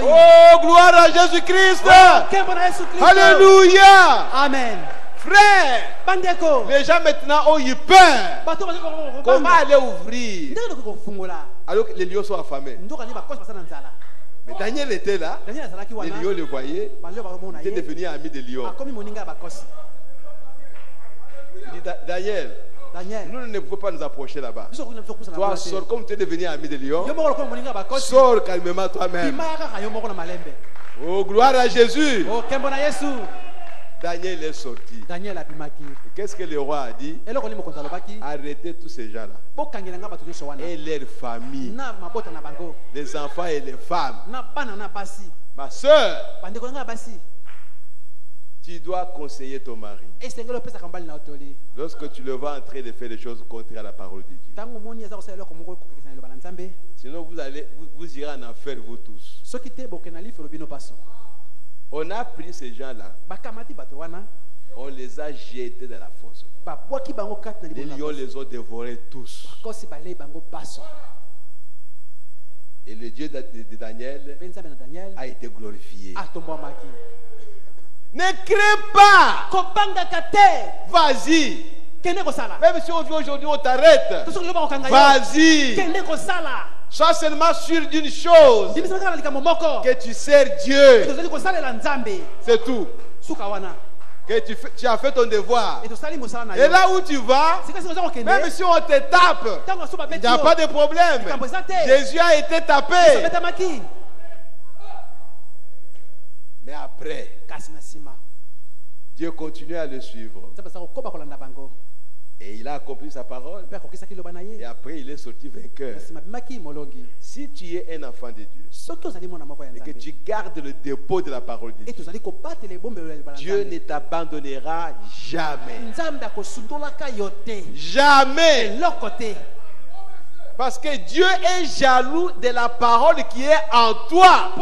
Oh, gloire à Jésus-Christ. Alléluia. Amen. Frère, les gens maintenant ont eu peur. Comment aller ouvrir alors que les lions sont affamés? Mais Daniel était là. Les lions le voyaient. Il était devenu ami des lions. Il dit, Daniel, nous ne pouvons pas nous approcher là-bas. Toi, sors, comme tu es devenu ami de lion, sors calmement toi-même. Oh, gloire à Jésus. Daniel est sorti. Qu'est-ce que le roi a dit? Arrêtez tous ces gens-là et leurs familles, les enfants et les femmes. Ma soeur, tu dois conseiller ton mari. Lorsque tu le vois en train de faire des choses contraires à la parole de Dieu. Sinon vous irez en enfer vous tous. On a pris ces gens-là. On les a jetés dans la fosse. Les lions les ont dévorés tous. Et le Dieu de Daniel a été glorifié. Ne crains pas. Vas-y. Même si on vit aujourd'hui, on t'arrête. Vas-y. Sois seulement sûr d'une chose. Que tu sers Dieu. C'est tout. Que tu as fait ton devoir. Et là où tu vas, même si on te tape, il n'y a pas de problème. Jésus a été tapé. Mais après, Dieu continue à le suivre. Et il a accompli sa parole. Et après, il est sorti vainqueur. Si tu es un enfant de Dieu et que tu gardes le dépôt de la parole de Dieu, Dieu ne t'abandonnera jamais. Jamais. Parce que Dieu est jaloux de la parole qui est en toi.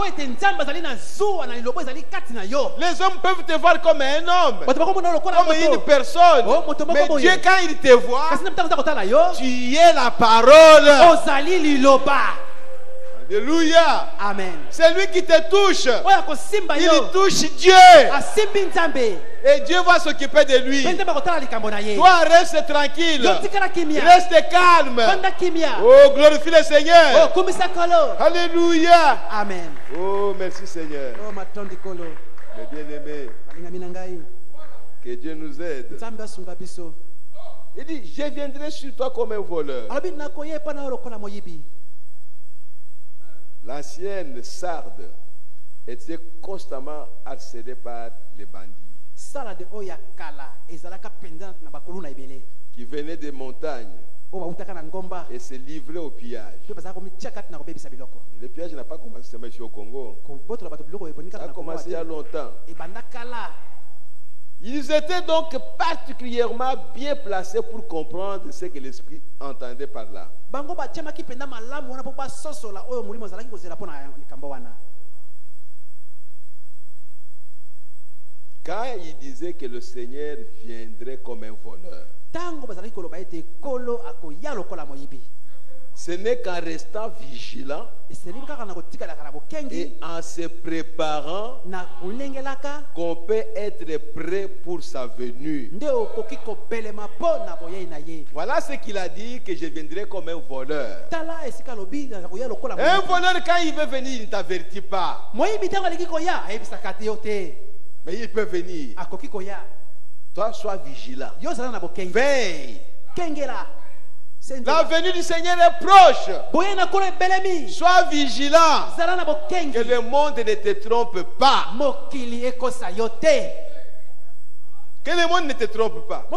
Les hommes peuvent te voir comme un homme, comme une personne. Mais Dieu, quand il te voit, tu es la parole. Alléluia. Amen. C'est lui qui te touche. Il touche Dieu. Et Dieu va s'occuper de lui. Toi, reste tranquille. Reste calme. Oh, glorifie le Seigneur. Alléluia. Amen. Oh, merci Seigneur. Mes bien-aimés, que Dieu nous aide. Il dit, je viendrai sur toi comme un voleur. L'ancienne Sarde était constamment harcelée par les bandits qui venaient des montagnes et se livrer au pillage. Le pillage n'a pas commencé seulement ici au Congo. Ça a commencé il y a longtemps. Ils étaient donc particulièrement bien placés pour comprendre ce que l'Esprit entendait par là. Quand il disait que le Seigneur viendrait comme un voleur, ce n'est qu'en restant vigilant et en se préparant qu'on peut être prêt pour sa venue. Voilà ce qu'il a dit, que je viendrai comme un voleur. Un voleur, quand il veut venir, il ne t'avertit pas. Mais il peut venir. Toi, sois vigilant. Veille. La venue du Seigneur est proche. Sois vigilant. Que le monde ne te trompe pas. Que le monde ne te trompe pas.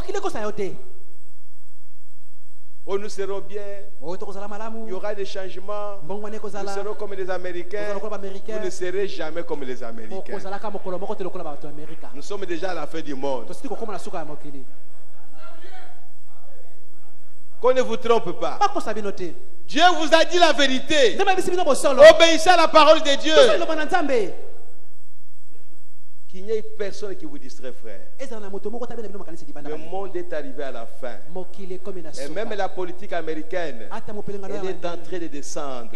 Oh, nous serons bien. Il y aura des changements. Nous serons comme les Américains. Vous ne serez jamais comme les Américains. Nous sommes déjà à la fin du monde. Qu'on ne vous trompe pas. Dieu vous a dit la vérité. Obéissez à la parole de Dieu. Qu'il n'y ait personne qui vous distrait, frère. Le monde est arrivé à la fin. Et même la politique américaine, elle est en train de descendre.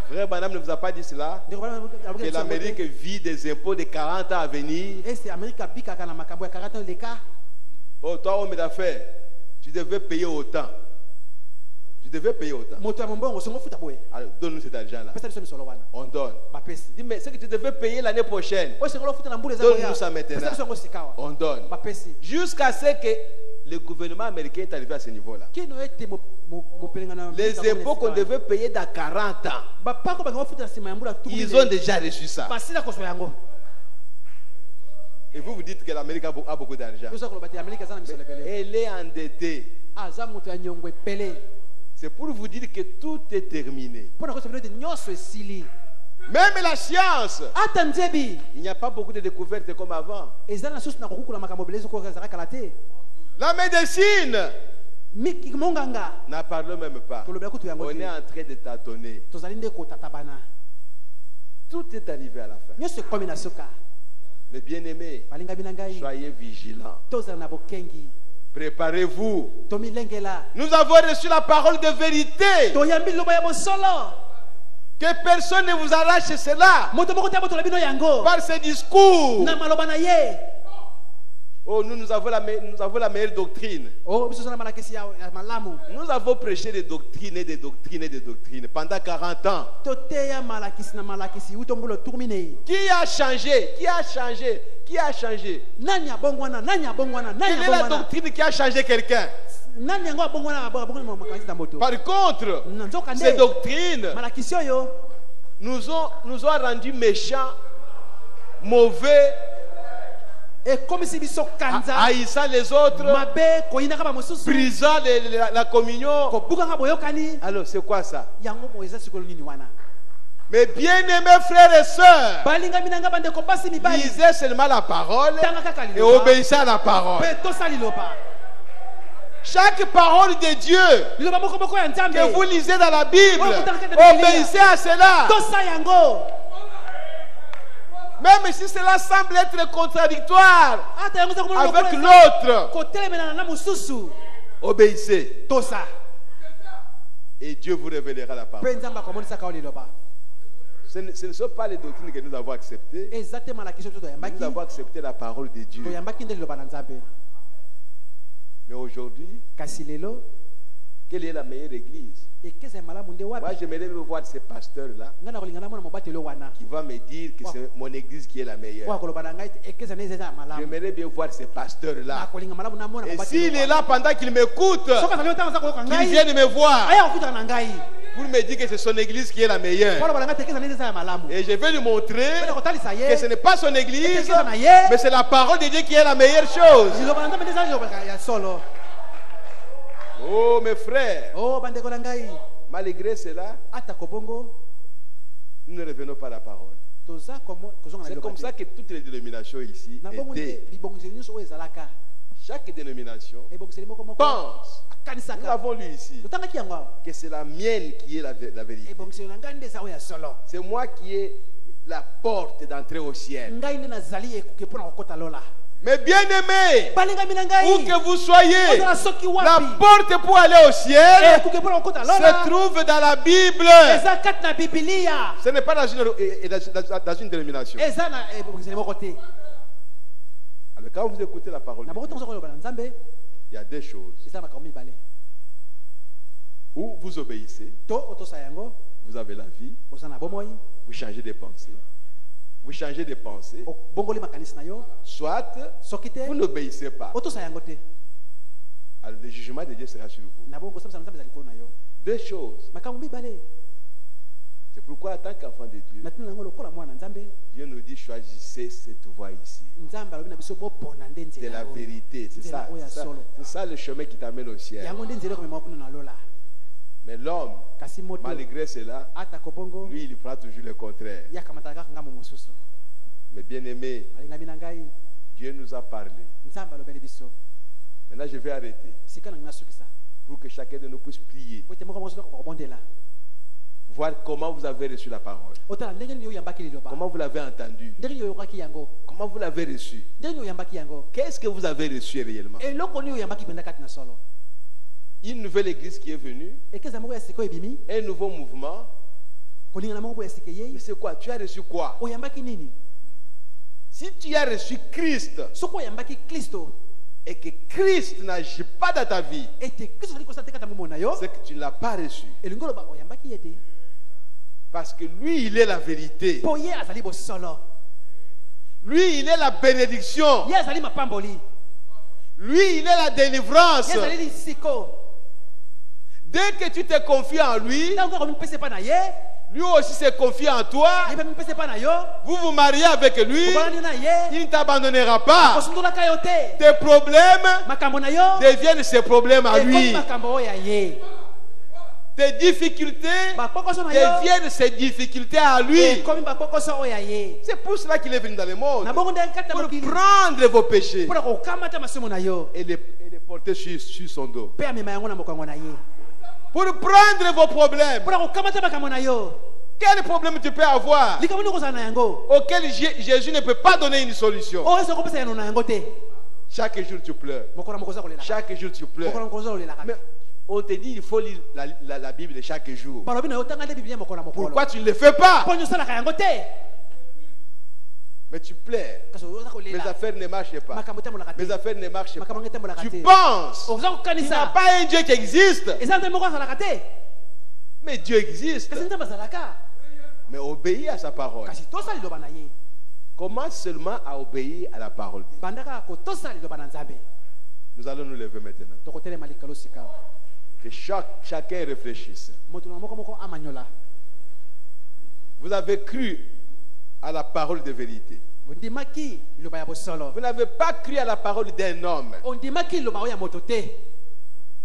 Frère Branham ne vous a pas dit cela? Que l'Amérique vit des impôts de 40 ans à venir. Oh, toi, homme d'affaires, tu devais payer autant. Tu devais payer autant. Alors, donne-nous cet argent-là. On donne. Dis, mais ce que tu devais payer l'année prochaine, donne-nous ça maintenant. On donne. Jusqu'à ce que le gouvernement américain est arrivé à ce niveau-là. Les impôts qu'on devait payer dans 40 ans, ils ont déjà reçu ça. Et vous vous dites que l'Amérique a beaucoup d'argent. Elle est endettée. C'est pour vous dire que tout est terminé. Même la science, il n'y a pas beaucoup de découvertes comme avant. La médecine, n'en parlons même pas. On est en train de tâtonner. Tout est arrivé à la fin. Mais bien aimés, soyez vigilants. Préparez-vous. Nous avons reçu la parole de vérité. Que personne ne vous arrache cela par ces discours. Oh, nous avons la meilleure doctrine. Nous avons prêché des doctrines et des doctrines et des doctrines pendant 40 ans. Qui a changé? Qui a changé? Qui a changé? Quelle est la doctrine qui a changé quelqu'un? Par contre, ces doctrines nous ont rendus méchants, mauvais, haïssant les autres, brisant la communion. Alors c'est quoi ça? Mais bien aimés frères et sœurs, lisez seulement la parole et obéissez à la parole. Chaque parole de Dieu que vous lisez dans la Bible, obéissez à cela. Même si cela semble être contradictoire avec l'autre, obéissez. Et Dieu vous révélera la parole. Ce ne sont pas les doctrines que nous avons acceptées. Nous avons accepté la parole de Dieu. Mais aujourd'hui, quelle est la meilleure église? Moi, j'aimerais voir ces pasteurs-là qui vont me dire que c'est mon église qui est la meilleure. J'aimerais bien voir ces pasteurs-là. Et s'il est là pendant qu'il m'écoute, qu'il vienne me voir pour me dire que c'est son église qui est la meilleure. Et je vais lui montrer que ce n'est pas son église, mais c'est la parole de Dieu qui est la meilleure chose. Oh mes frères, Oh bandeko na ngai, malgré cela, ata kobongo, nous ne revenons pas à la parole. toza kozonga na C'est comme ça que toutes les dénominations ici na bongo étaient. libongiseli nyonso oyo ezalaka. Chaque dénomination Ebongiseli moko moko pense. Nous akanisaka. avons lu ici Totangaki yango awa. que c'est la mienne qui est la vérité. Ebongiseli na ngai nde eza oyo ya solo. C'est moi qui ai la porte d'entrée au ciel. Ngai nde nazali ekuke mpona kokota lola. Mais bien aimé, Balingami na ngai. où que vous soyez, Ozala soki wapi. la porte pour aller au ciel Ekuke mpona kokota lola. se trouve dans la Bible. Eza kati na Biblia. Ce n'est pas dans une dénomination. Eza na ebongiseli moko te. Alors quand vous écoutez la parole, Na de bongo Dieu, tonzo koloba na Nzambe, il y a deux choses. eza makambo mibale. Ou vous obéissez, To otosa yango, vous avez la vie, oza na bomoi, vous changez de pensée. Vous changez de pensée. bongoli makanisi na yo, Soit soki te vous n'obéissez pas. otosa yango te. Alors le jugement de Dieu sera sur vous. Na bongo kosambisa na Nzambe ezali likolo na yo. Deux choses. Makambo mibale. C'est pourquoi en tant qu'enfant de Dieu, Na tuna yango lokola mwana Nzambe, Dieu nous dit choisissez cette voie ici. Nzambe alobi na biso bopona nde C'est nzela la oyo. vérité. C'est Nzela ça. oyo ya C'est ça. solo. C'est ça le chemin qui t'amène au ciel. Yango nde nzela komema kuna na lola. Mais l'homme, Kasi moto malgré cela, ata kobongo lui, il prend toujours le contraire. yakamataka kaka ngambo mosusu. Mais bien aimé, Balingami na ngai, Dieu nous a parlé. Nzambe alobeli biso. Maintenant, je vais arrêter Sika na ngina sukisa. pour que chacun de nous puisse prier. Po te moko mosusu ko bondela. Voir comment vous avez reçu la parole. Otala ndenge nini yo yambaki liloba. Comment vous l'avez entendu. Ndenge nini yo yokaki yango. Comment vous l'avez reçu. Ndenge nini yo yambaki yango. Qu'est-ce que vous avez reçu réellement. Eloko nini yo yambaki benda kati na solo. Une nouvelle église qui est venue. Ekeza moko ya siko ebimi. Un nouveau mouvement. Kolinga na moko ya sikeye. Mais c'est quoi? Tu as reçu quoi? O yambaki nini? Si tu as reçu Christ Soko yambaki Kristo. et que Christ n'agit pas dans ta vie, Ete Kristo ali kosate kata momo na yo. c'est que tu ne l'as pas reçu. Elingo loba o yambaki yete. Parce que lui, il est la vérité. Po ye azali bo solo. Lui, il est la bénédiction. Ye azali mapamboli. Lui, il est la délivrance. Ye azali siko. Dès que tu te confies en lui, Tango ko mpese pa na ye. lui aussi se confie en toi. Ye mpese pa na yo. Vous vous mariez avec lui. Obalani na ye. Il ne t'abandonnera pas. Kosundola ka yo te. Tes problèmes Makambo na yo. deviennent ses problèmes à lui. Ekomi makambo oyo ya ye. Tes difficultés Bakokoso na yo. deviennent ses difficultés à lui. Ekomi bakokoso oyo ya ye. C'est pour cela qu'il est venu dans le monde. Na bongo ndenge kata Pour mokili. prendre vos péchés Pona kokamata masumu na yo. et les porter sur son dos. Pe amema yango na mokongo na ye. Pour prendre vos problèmes. Pona kokamata makambo na yo. Quel problème tu peux avoir Likambo niko za na yango. auquel Jésus ne peut pas donner une solution? O eso kopesa yano na yango te. Chaque jour tu pleures. Mokona mokoza kolela. Chaque jour tu pleures. Mokona mokoza kolela. Mais on te dit il faut lire la Bible chaque jour. Balobi na yo tanga nde Biblia mokona mokolo. Pourquoi tu ne le fais pas? Ponyo sala ka yango te. Mais tu pleures. Kaso oza Mes kolela. affaires ne marchent pas. Makambo tamolaka te. Mes affaires ne marchent pas. Makambo tamolaka Tu te. penses Oza qu'il n'y a kokanisa. pas un Dieu qui existe. Eza nde moko azalaka te. Mais Dieu existe. Kasi nzambe azalaka. Mais obéis à sa parole. Kasi tosala liloba na ye. Commence seulement à obéir à la parole de Dieu. Bandaka kotosala liloba na Nzambe. Nous allons nous lever maintenant. Tokotelema likalo sika. Que chacun réfléchisse. Moto na moko moko amanyola. Vous avez cru à la parole de vérité. Ondimaki liloba ya bosolo. Vous n'avez pas cru à la parole d'un homme. Ondimaki liloba oya moto te.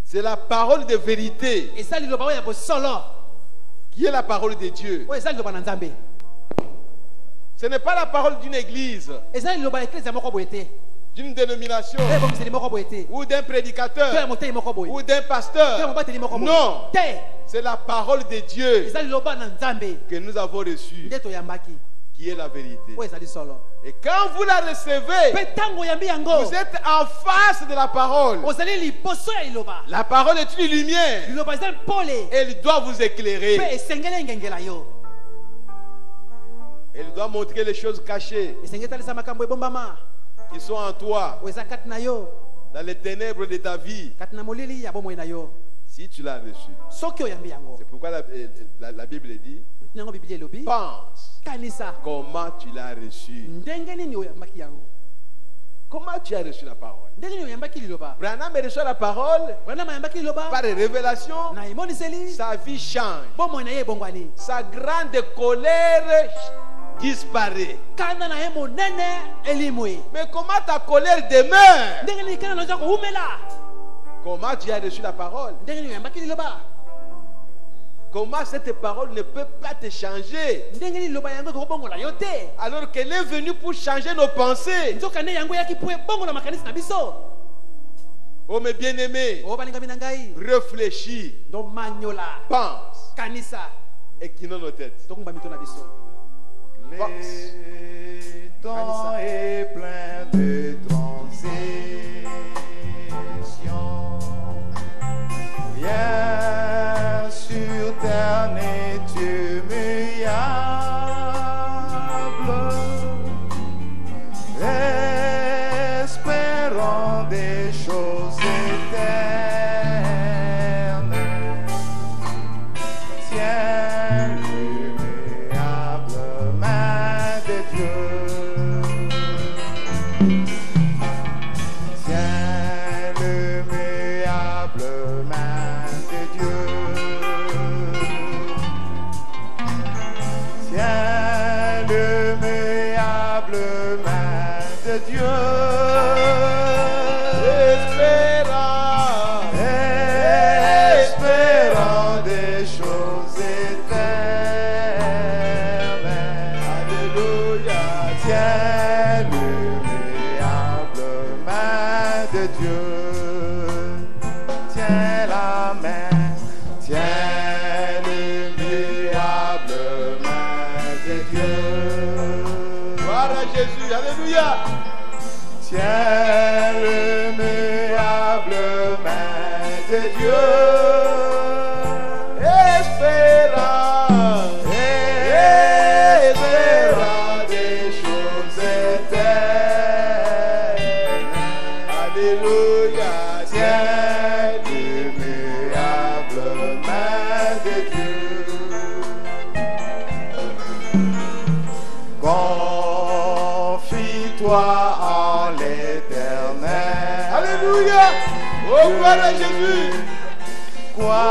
C'est la parole de vérité Eza liloba oya bosolo. qui est la parole de Dieu. Oya eza liloba na Nzambe. Ce n'est pas la parole d'une église, Eza liloba eklezia moko boye te. d'une dénomination, Ebongiseli moko boye te. ou d'un To ya prédicateur, motei moko boye. ou d'un To ya pasteur. mobateli moko boye. Non, Te. c'est la parole de Dieu Eza liloba na Nzambe. que nous avons reçue, Nde toyambaki. qui est la vérité. Oyo ezali solo. Et quand vous la recevez, Pe tango yambi yango. vous êtes en face de la parole. Ozali liboso ya liloba. La parole est une lumière. Liloba eza pole. Elle doit vous éclairer. Pe esengeli ngengela yo. Elle doit montrer les choses cachées Esengeli talisa makambo ebombama. qui sont en toi, Oyo eza kati na yo. dans les ténèbres de ta vie. Kati na molili ya bomoi na yo. Si tu l'as reçu. Soki oyambi yango. C'est pourquoi la Bible dit, Nango Biblia elobi. pense Kanisa. comment tu l'as reçu. Ndenge nini oyambaki yango? Comment tu as reçu la parole? Ndenge nini oyambaki liloba? Branham reçoit la parole Wana mayambaki liloba. par révélation. Na imoniseli. Sa vie change. Bomoi na ye ebongwani. Sa grande colère disparaît. Kana na ye monene elimwe. Mais comment ta colère demeure? Ndenge nini kana noza koumela? Comment tu as reçu la parole? Comment cette parole ne peut pas te changer? Alors qu'elle est venue pour changer nos pensées. Oh mes bien-aimés, réfléchis, pense et qui dans nos têtes. Le temps est plein de transitions. Rien sur terre n'est immuable. Espérons des choses éternelles. Tiens l'immuable main de Dieu. Tiens l'immuable main de Dieu. Tiens l'immuable main de Dieu. Espérant des choses éternelles. Alléluia. Tiens l'immuable main de Dieu. Tiens la main. Tiens l'immuable main de Dieu. Gloire à Jésus, alléluia. Tiens l'immuable main de Dieu. Espérant des choses éternelles. Alléluia. Tiens l'immuable main de Dieu. Confie-toi en l'Éternel. Alléluia. Oh, gloire à Jésus. Quoi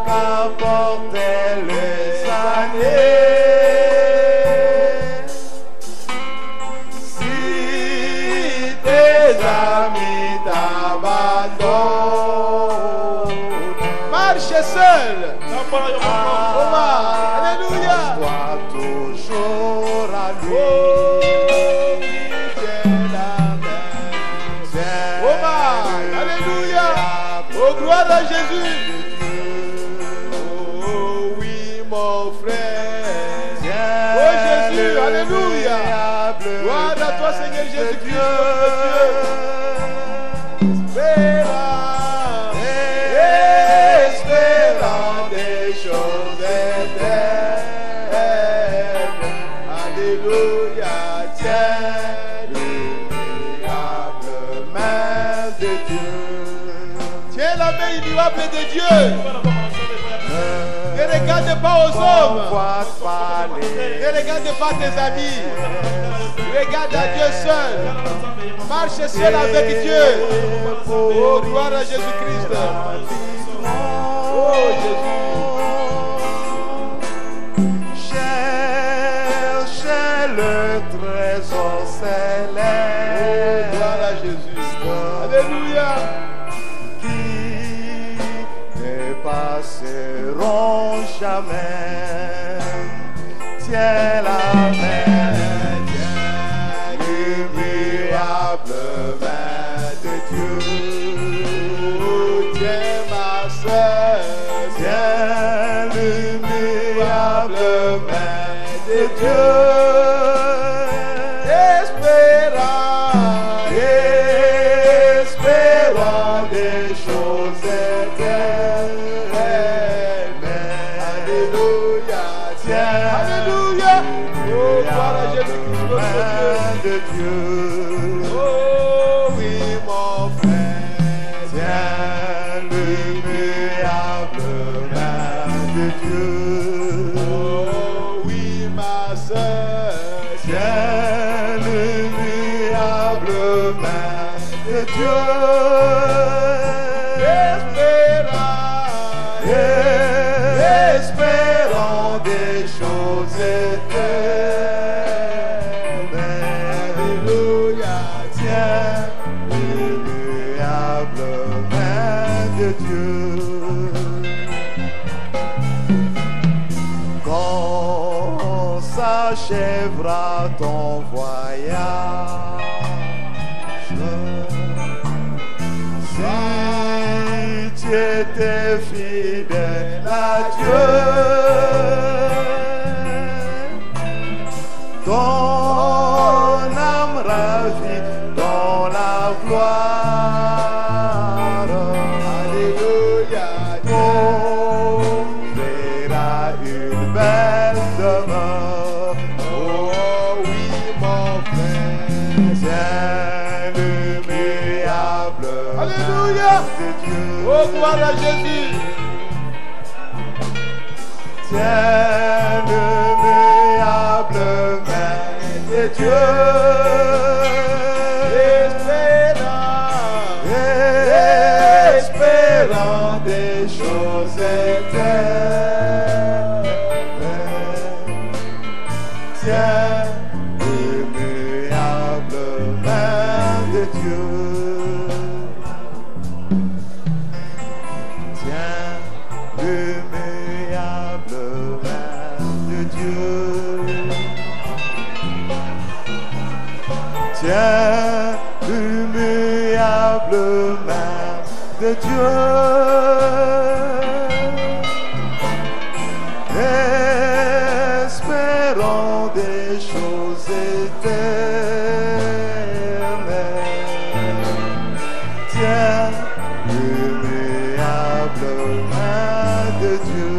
qu'apportent les années, si tes amis t'abandonnent, Marche seul. Alléluia. Toi toujours à lui. Oh, tiens la main. Alléluia. Oh, gloire à Jésus. Oh, oui, mon frère. Oh, Jésus, alléluia. Gloire à toi, Seigneur Jésus-Christ, notre Dieu. Espérant des choses éternelles. Alléluia. Tiens l'immuable main de Dieu. Tiens la main immuable de Dieu. Ne regarde pas aux hommes. Ne regarde pas tes amis. Regarde à Dieu seul. Marche seul avec Dieu. Oh, gloire à Jésus-Christ. Oh, Jésus. Cherchez le trésor céleste. Gloire à Jésus. Alléluia. Qui ne passeront jamais. Tiens la main. Tiens l'immuable main de Dieu. Tiens ma soeur. Tiens l'immuable main de Dieu. Espérant des choses éternelles. Alléluia. Tiens. Alléluia. Oh, gloire à Jésus-Christ, notre de Dieu. Dieu. Oh, oui, mon frère. Tiens l'immuable main de Dieu. Oh, oui, ma soeur. Tiens l'immuable main de Dieu. Espérant des choses éternelles. Alléluia. Tiens l'immuable achèveras ton voyage. Si tu étais fidèle à Dieu, ton âme ravie dans la gloire. Alléluia, on verra une belle demeure. Oh oui, mon frère, c'est l'immuable Alléluia. de Dieu. Oh, gloire à Jésus. Tiens l'immuable main de Dieu. Espérant des choses éternelles. Tiens l'immuable main de Dieu. Tiens l'immuable main de Dieu. Tiens l'immuable main de Dieu. Espérons des choses éternelles. Tiens l'immuable main de Dieu.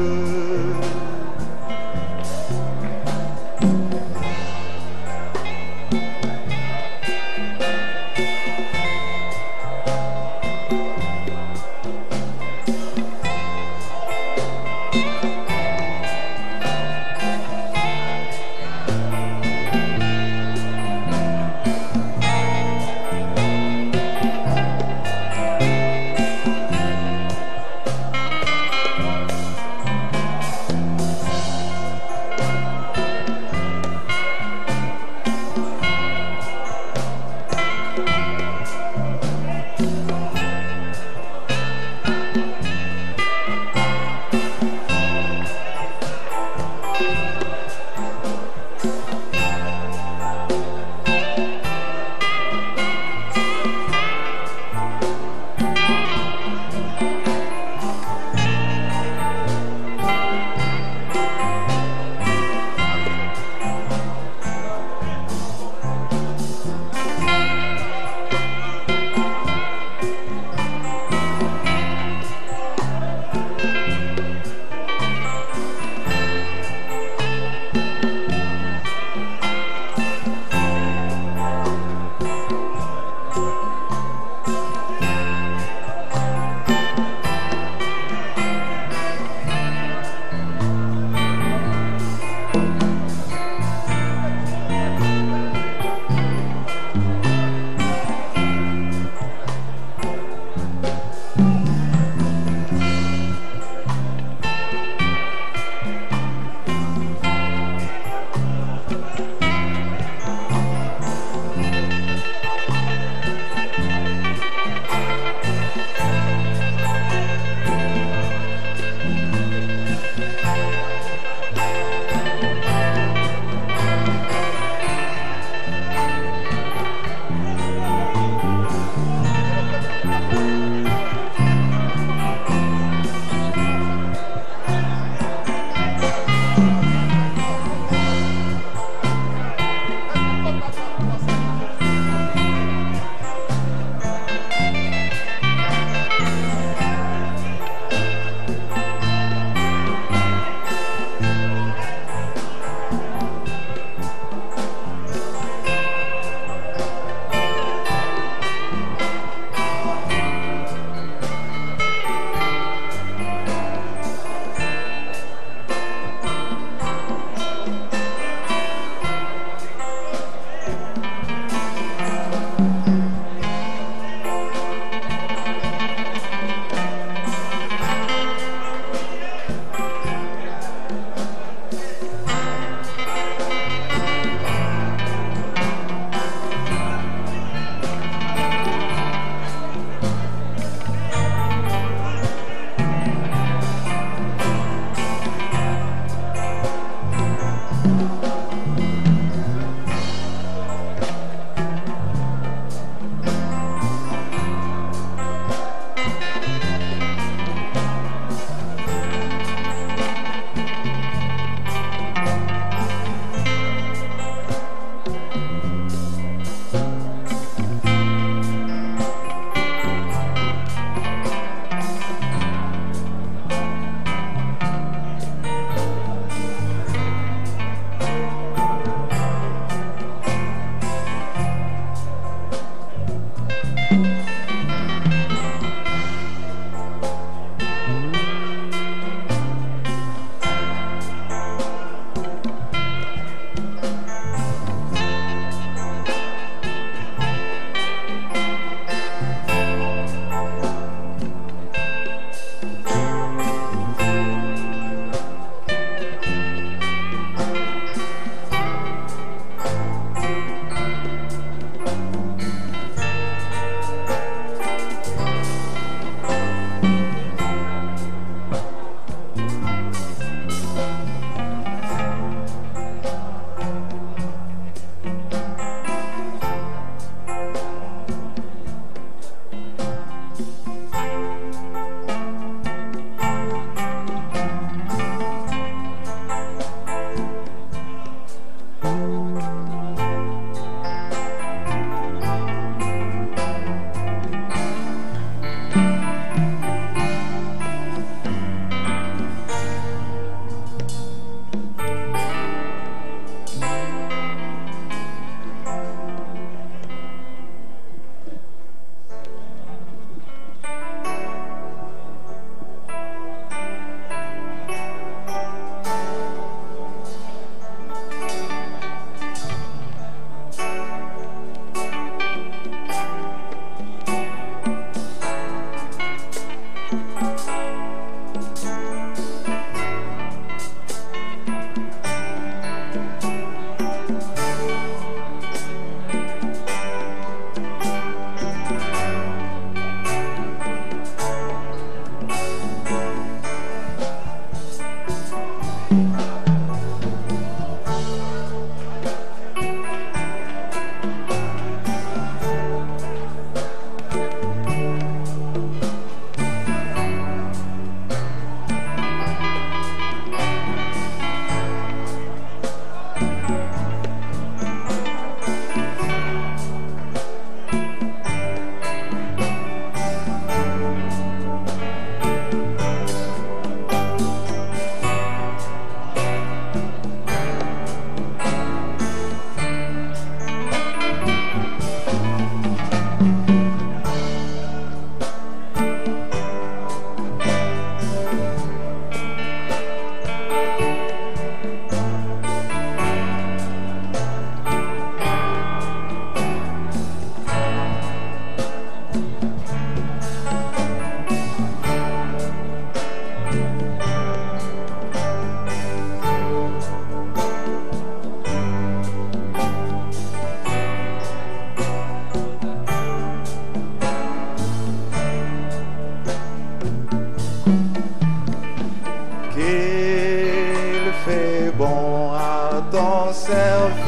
qu'il fait bon à ton service,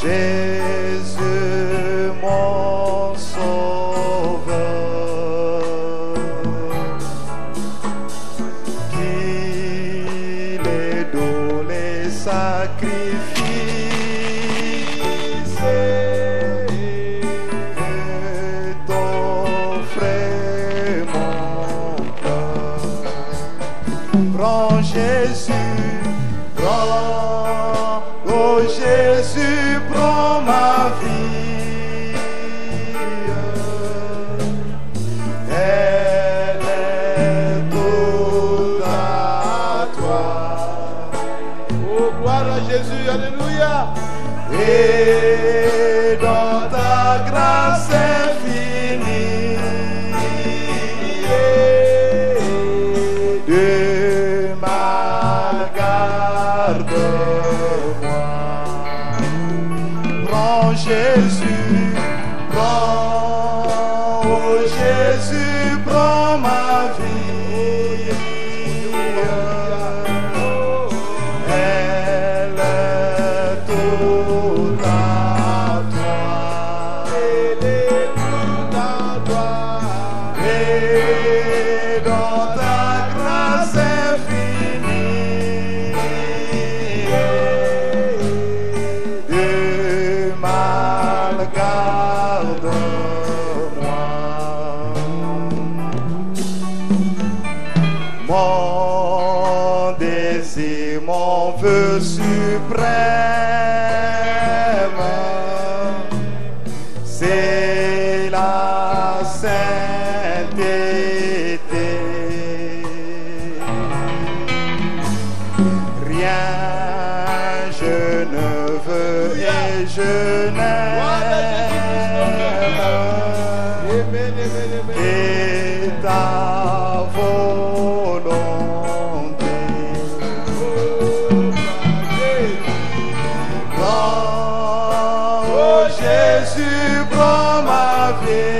Jésus mon sauveur, qu'il est doux les sacrifices et t'offrir mon cœur. Prends Jésus, prends, oh Jésus, prends ma vie. Elle est toute à toi. Oh, gloire à Jésus, alléluia. Et dans ta grâce infinie, de mal garde-moi. Prends Jésus, prends, oh Jésus, prends ma vie. Elle est toute à toi. Elle est toute à toi. Et dans ta grâce infinie, de mal garde-moi. Mon désir, mon vœu suprême, c'est la sainteté. Rien je ne veux et je n'aime et ta volonté. Prends, oh Jésus, prends ma vie.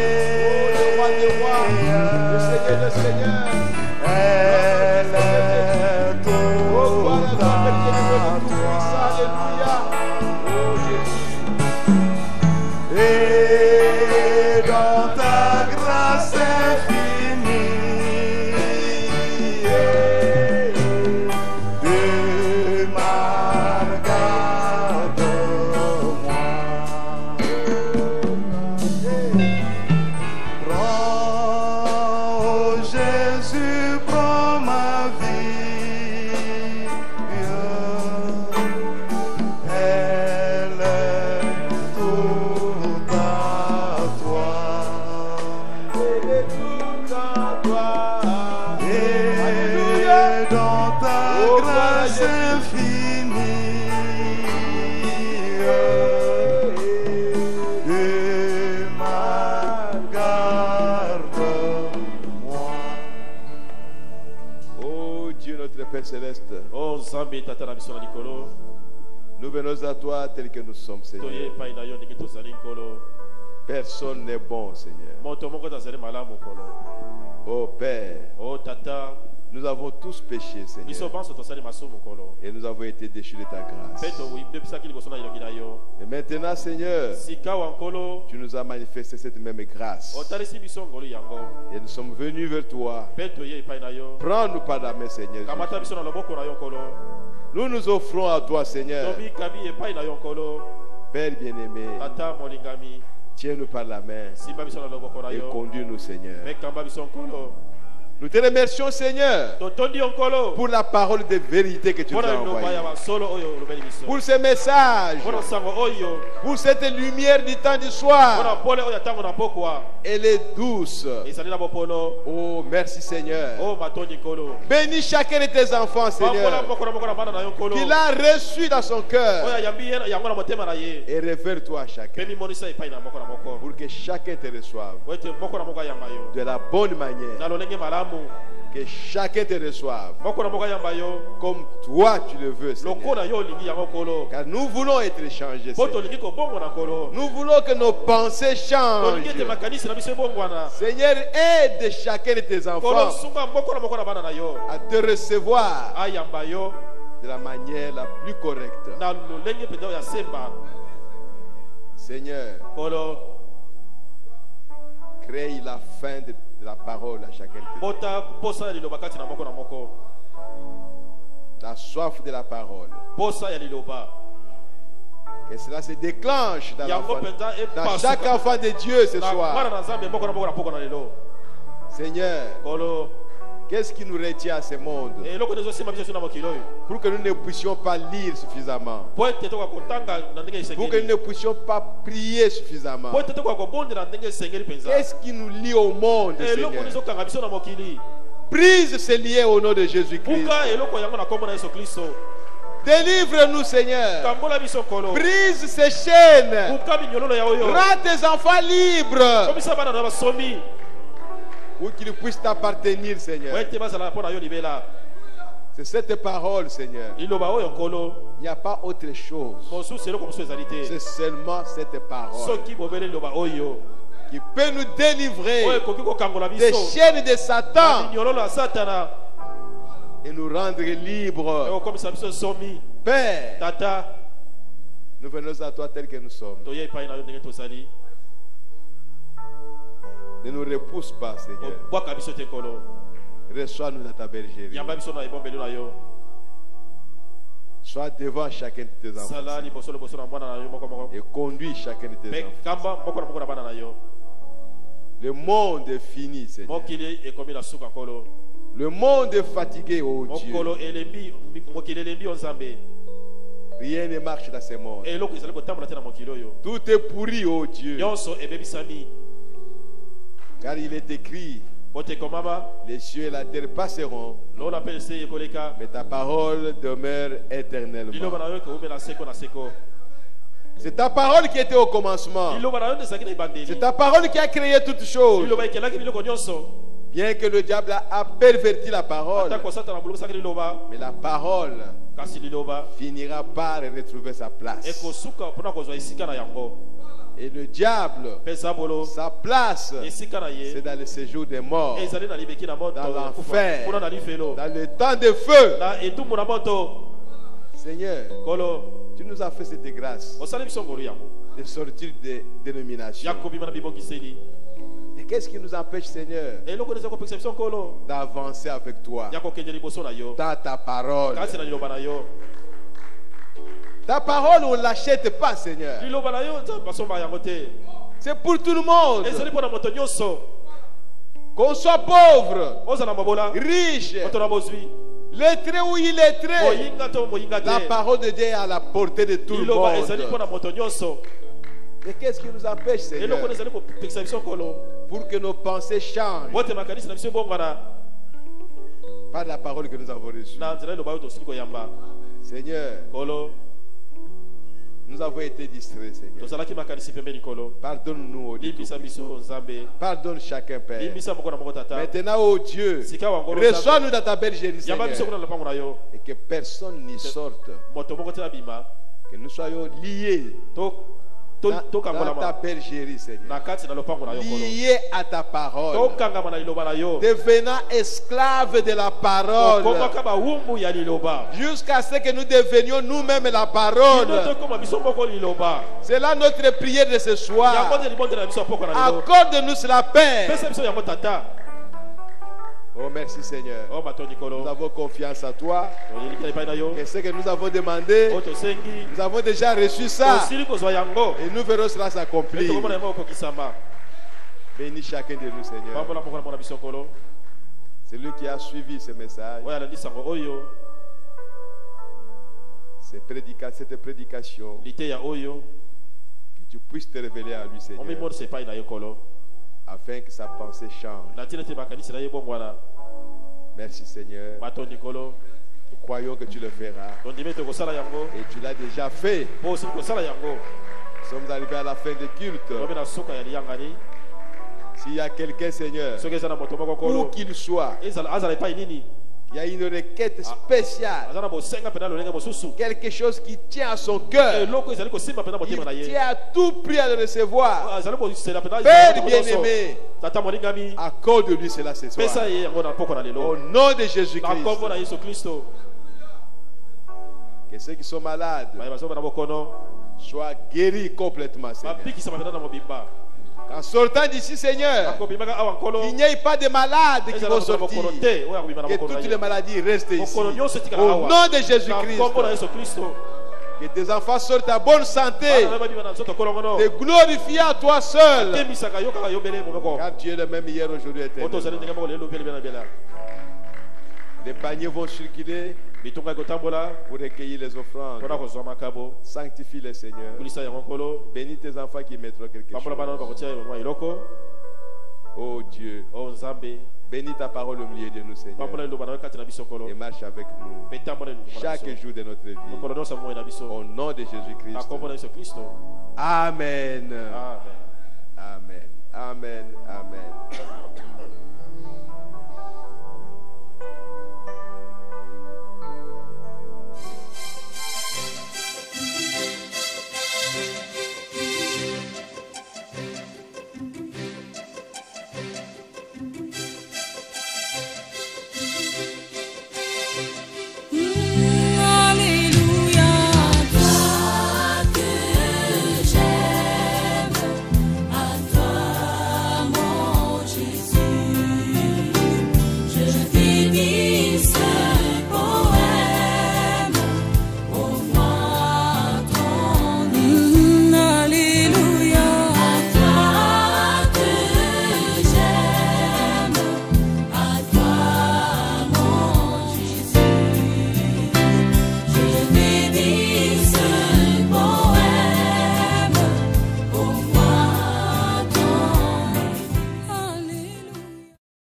Le Seigneur. Elle est toute à toi. Et dans ta grâce infinie, de mal garde-moi. Prends, oh Jésus, prends ma vie. Elle est toute à toi. Elle est toute à toi. Et dans ta grâce infinie, de mal garde-moi. Oh Dieu notre Père Céleste, Oh Nzambe tata na biso na likolo nous venons à toi tel que nous sommes, Seigneur. toye epai na yo ndenge tozali nkolo Personne n'est bon, Seigneur. moto moko tazali malamu nkolo. Oh Père, Oh tata nous avons tous péché, biso Seigneur, banso tosali masumu nkolo et nous avons été déchus de ta grâce. mpe tobebisaki liboso na elongi na yo Et maintenant, Seigneur, sika wa nkolo tu nous as manifesté cette même grâce. otalisi biso ngolu yango Et nous sommes venus vers toi. mpe toye epai na yo Prends-nous par la main, Seigneur. kamata Jésus. biso na loboko na yo nkolo Nous nous offrons à toi, Seigneur. tobikabi epai na yo nkolo Père bien-aimé, tata molingami tiens-nous par la main simba biso na loboko na et yo conduis-nous, Seigneur. mpe kamba biso nkolo Nous te remercions, Seigneur, totondi yo nkolo pour la parole de vérité que tu nous mpona as liloba envoyée. ya basolo oyo olobeli biso Pour ce message, mpona sango oyo pour cette lumière du temps du mpona soir. pole oyo ya ntango na pokwa Elle est douce. ezali na bopono. Oh, merci, Seigneur. Oh matondi nkolo Bénis chacun de tes enfants, bangola Seigneur, moko na moko na bana na yo nkolo qu'il a reçu dans son oyo cœur. ayambi ye yango na motema na ye Et révèle-toi à mpe chacun mimonisa epai na moko na moko pour que chacun te reçoive po ete moko na moko ayamba yo de la bonne manière na lolenge malamu Que chacun te reçoive comme toi tu le veux, Seigneur. Car nous voulons être changés, Seigneur. Nous voulons que nos pensées changent. Seigneur, aide chacun de tes enfants à te recevoir de la manière la plus correcte. Seigneur, crée la fin de la parole à chacun de tes enfants. La soif de la parole. Que cela se déclenche dans chaque enfant de Dieu ce soir. Seigneur, qu'est-ce qui nous retient à ce monde pour que nous ne puissions pas lire suffisamment, pour que nous ne puissions pas prier suffisamment? Qu'est-ce qui nous lie au monde, Seigneur? Brise ces liens au nom de Jésus-Christ. Délivre-nous, Seigneur. Brise ces chaînes. Rends tes enfants libres pour qu'ils puissent t'appartenir, Seigneur. C'est cette parole, Seigneur. Il n'y a pas autre chose. C'est seulement cette parole qui peut nous délivrer des chaînes de Satan et nous rendre libres. Père, nous venons à toi tel que nous sommes. Ne nous repousse pas, Seigneur. Reçois-nous dans ta bergerie. Sois devant chacun de tes enfants et conduis chacun de tes enfants. Le monde est fini, Seigneur. Le monde est fatigué, oh Dieu. Rien ne marche dans ce monde. Tout est pourri, oh Dieu. Car il est écrit, les cieux et la terre passeront, mais ta parole demeure éternellement. C'est ta parole qui était au commencement. C'est ta parole qui a créé toutes choses. Bien que le diable a perverti la parole, mais la parole finira par retrouver sa place. Et le diable, sa place, c'est dans le séjour des morts, dans l'enfer, dans le temps de feu. Seigneur, tu nous as fait cette grâce de sortir des dénominations. Et qu'est-ce qui nous empêche, Seigneur, d'avancer avec toi dans ta parole? Ta parole, on ne l'achète pas, Seigneur. C'est pour tout le monde. Qu'on soit pauvre, riche, lettré ou illettré, la parole de Dieu est à la portée de tout le monde. Et qu'est-ce qui nous empêche, Seigneur, pour que nos pensées changent par la parole que nous avons reçue? Seigneur, nous avons été distraits, Seigneur. Pardonne-nous, oh Dieu. Pardonne chacun, Père. Maintenant, oh Dieu, reçois-nous dans ta bergerie, Seigneur. Et que personne n'y sorte. Que nous soyons liés dans ta bergerie, Seigneur. Liés à ta parole. Devenant esclaves de la parole. Jusqu'à ce que nous devenions nous-mêmes la parole. C'est là notre prière de ce soir. Accorde-nous cela, Père. Oh, merci, Seigneur. Nous avons confiance à toi. Et ce que nous avons demandé, nous avons déjà reçu ça. Et nous verrons cela s'accomplir. Bénis chacun de nous, Seigneur. C'est lui qui a suivi ce message. Cette prédication. Que tu puisses te révéler à lui, Seigneur, afin que sa pensée change. Merci, Seigneur. Nous croyons que tu le feras. Et tu l'as déjà fait. Nous sommes arrivés à la fin du culte. S'il y a quelqu'un, Seigneur, où qu'il soit, il y a une requête spéciale, quelque chose qui tient à son cœur, il tient à tout prix à le recevoir. Père bien-aimé, accorde-lui cela ce soir. Au nom de Jésus-Christ. Que ceux qui sont malades soient guéris complètement, Seigneur. En sortant d'ici, Seigneur, il n'y ait pas de malades qui vont sortir. Que toutes les maladies restent ici. Au nom de Jésus-Christ. Que tes enfants sortent à bonne santé. De glorifier à toi seul. Car tu es le même hier, aujourd'hui et éternellement. Les paniers vont circuler pour recueillir les offrandes. Sanctifie les Seigneur. Bénis tes enfants qui mettront quelque chose. Oh Dieu, bénis ta parole au milieu de nous, Seigneur, et marche avec nous chaque jour de notre vie. Au nom de Jésus-Christ. Amen. Amen. Amen. Amen.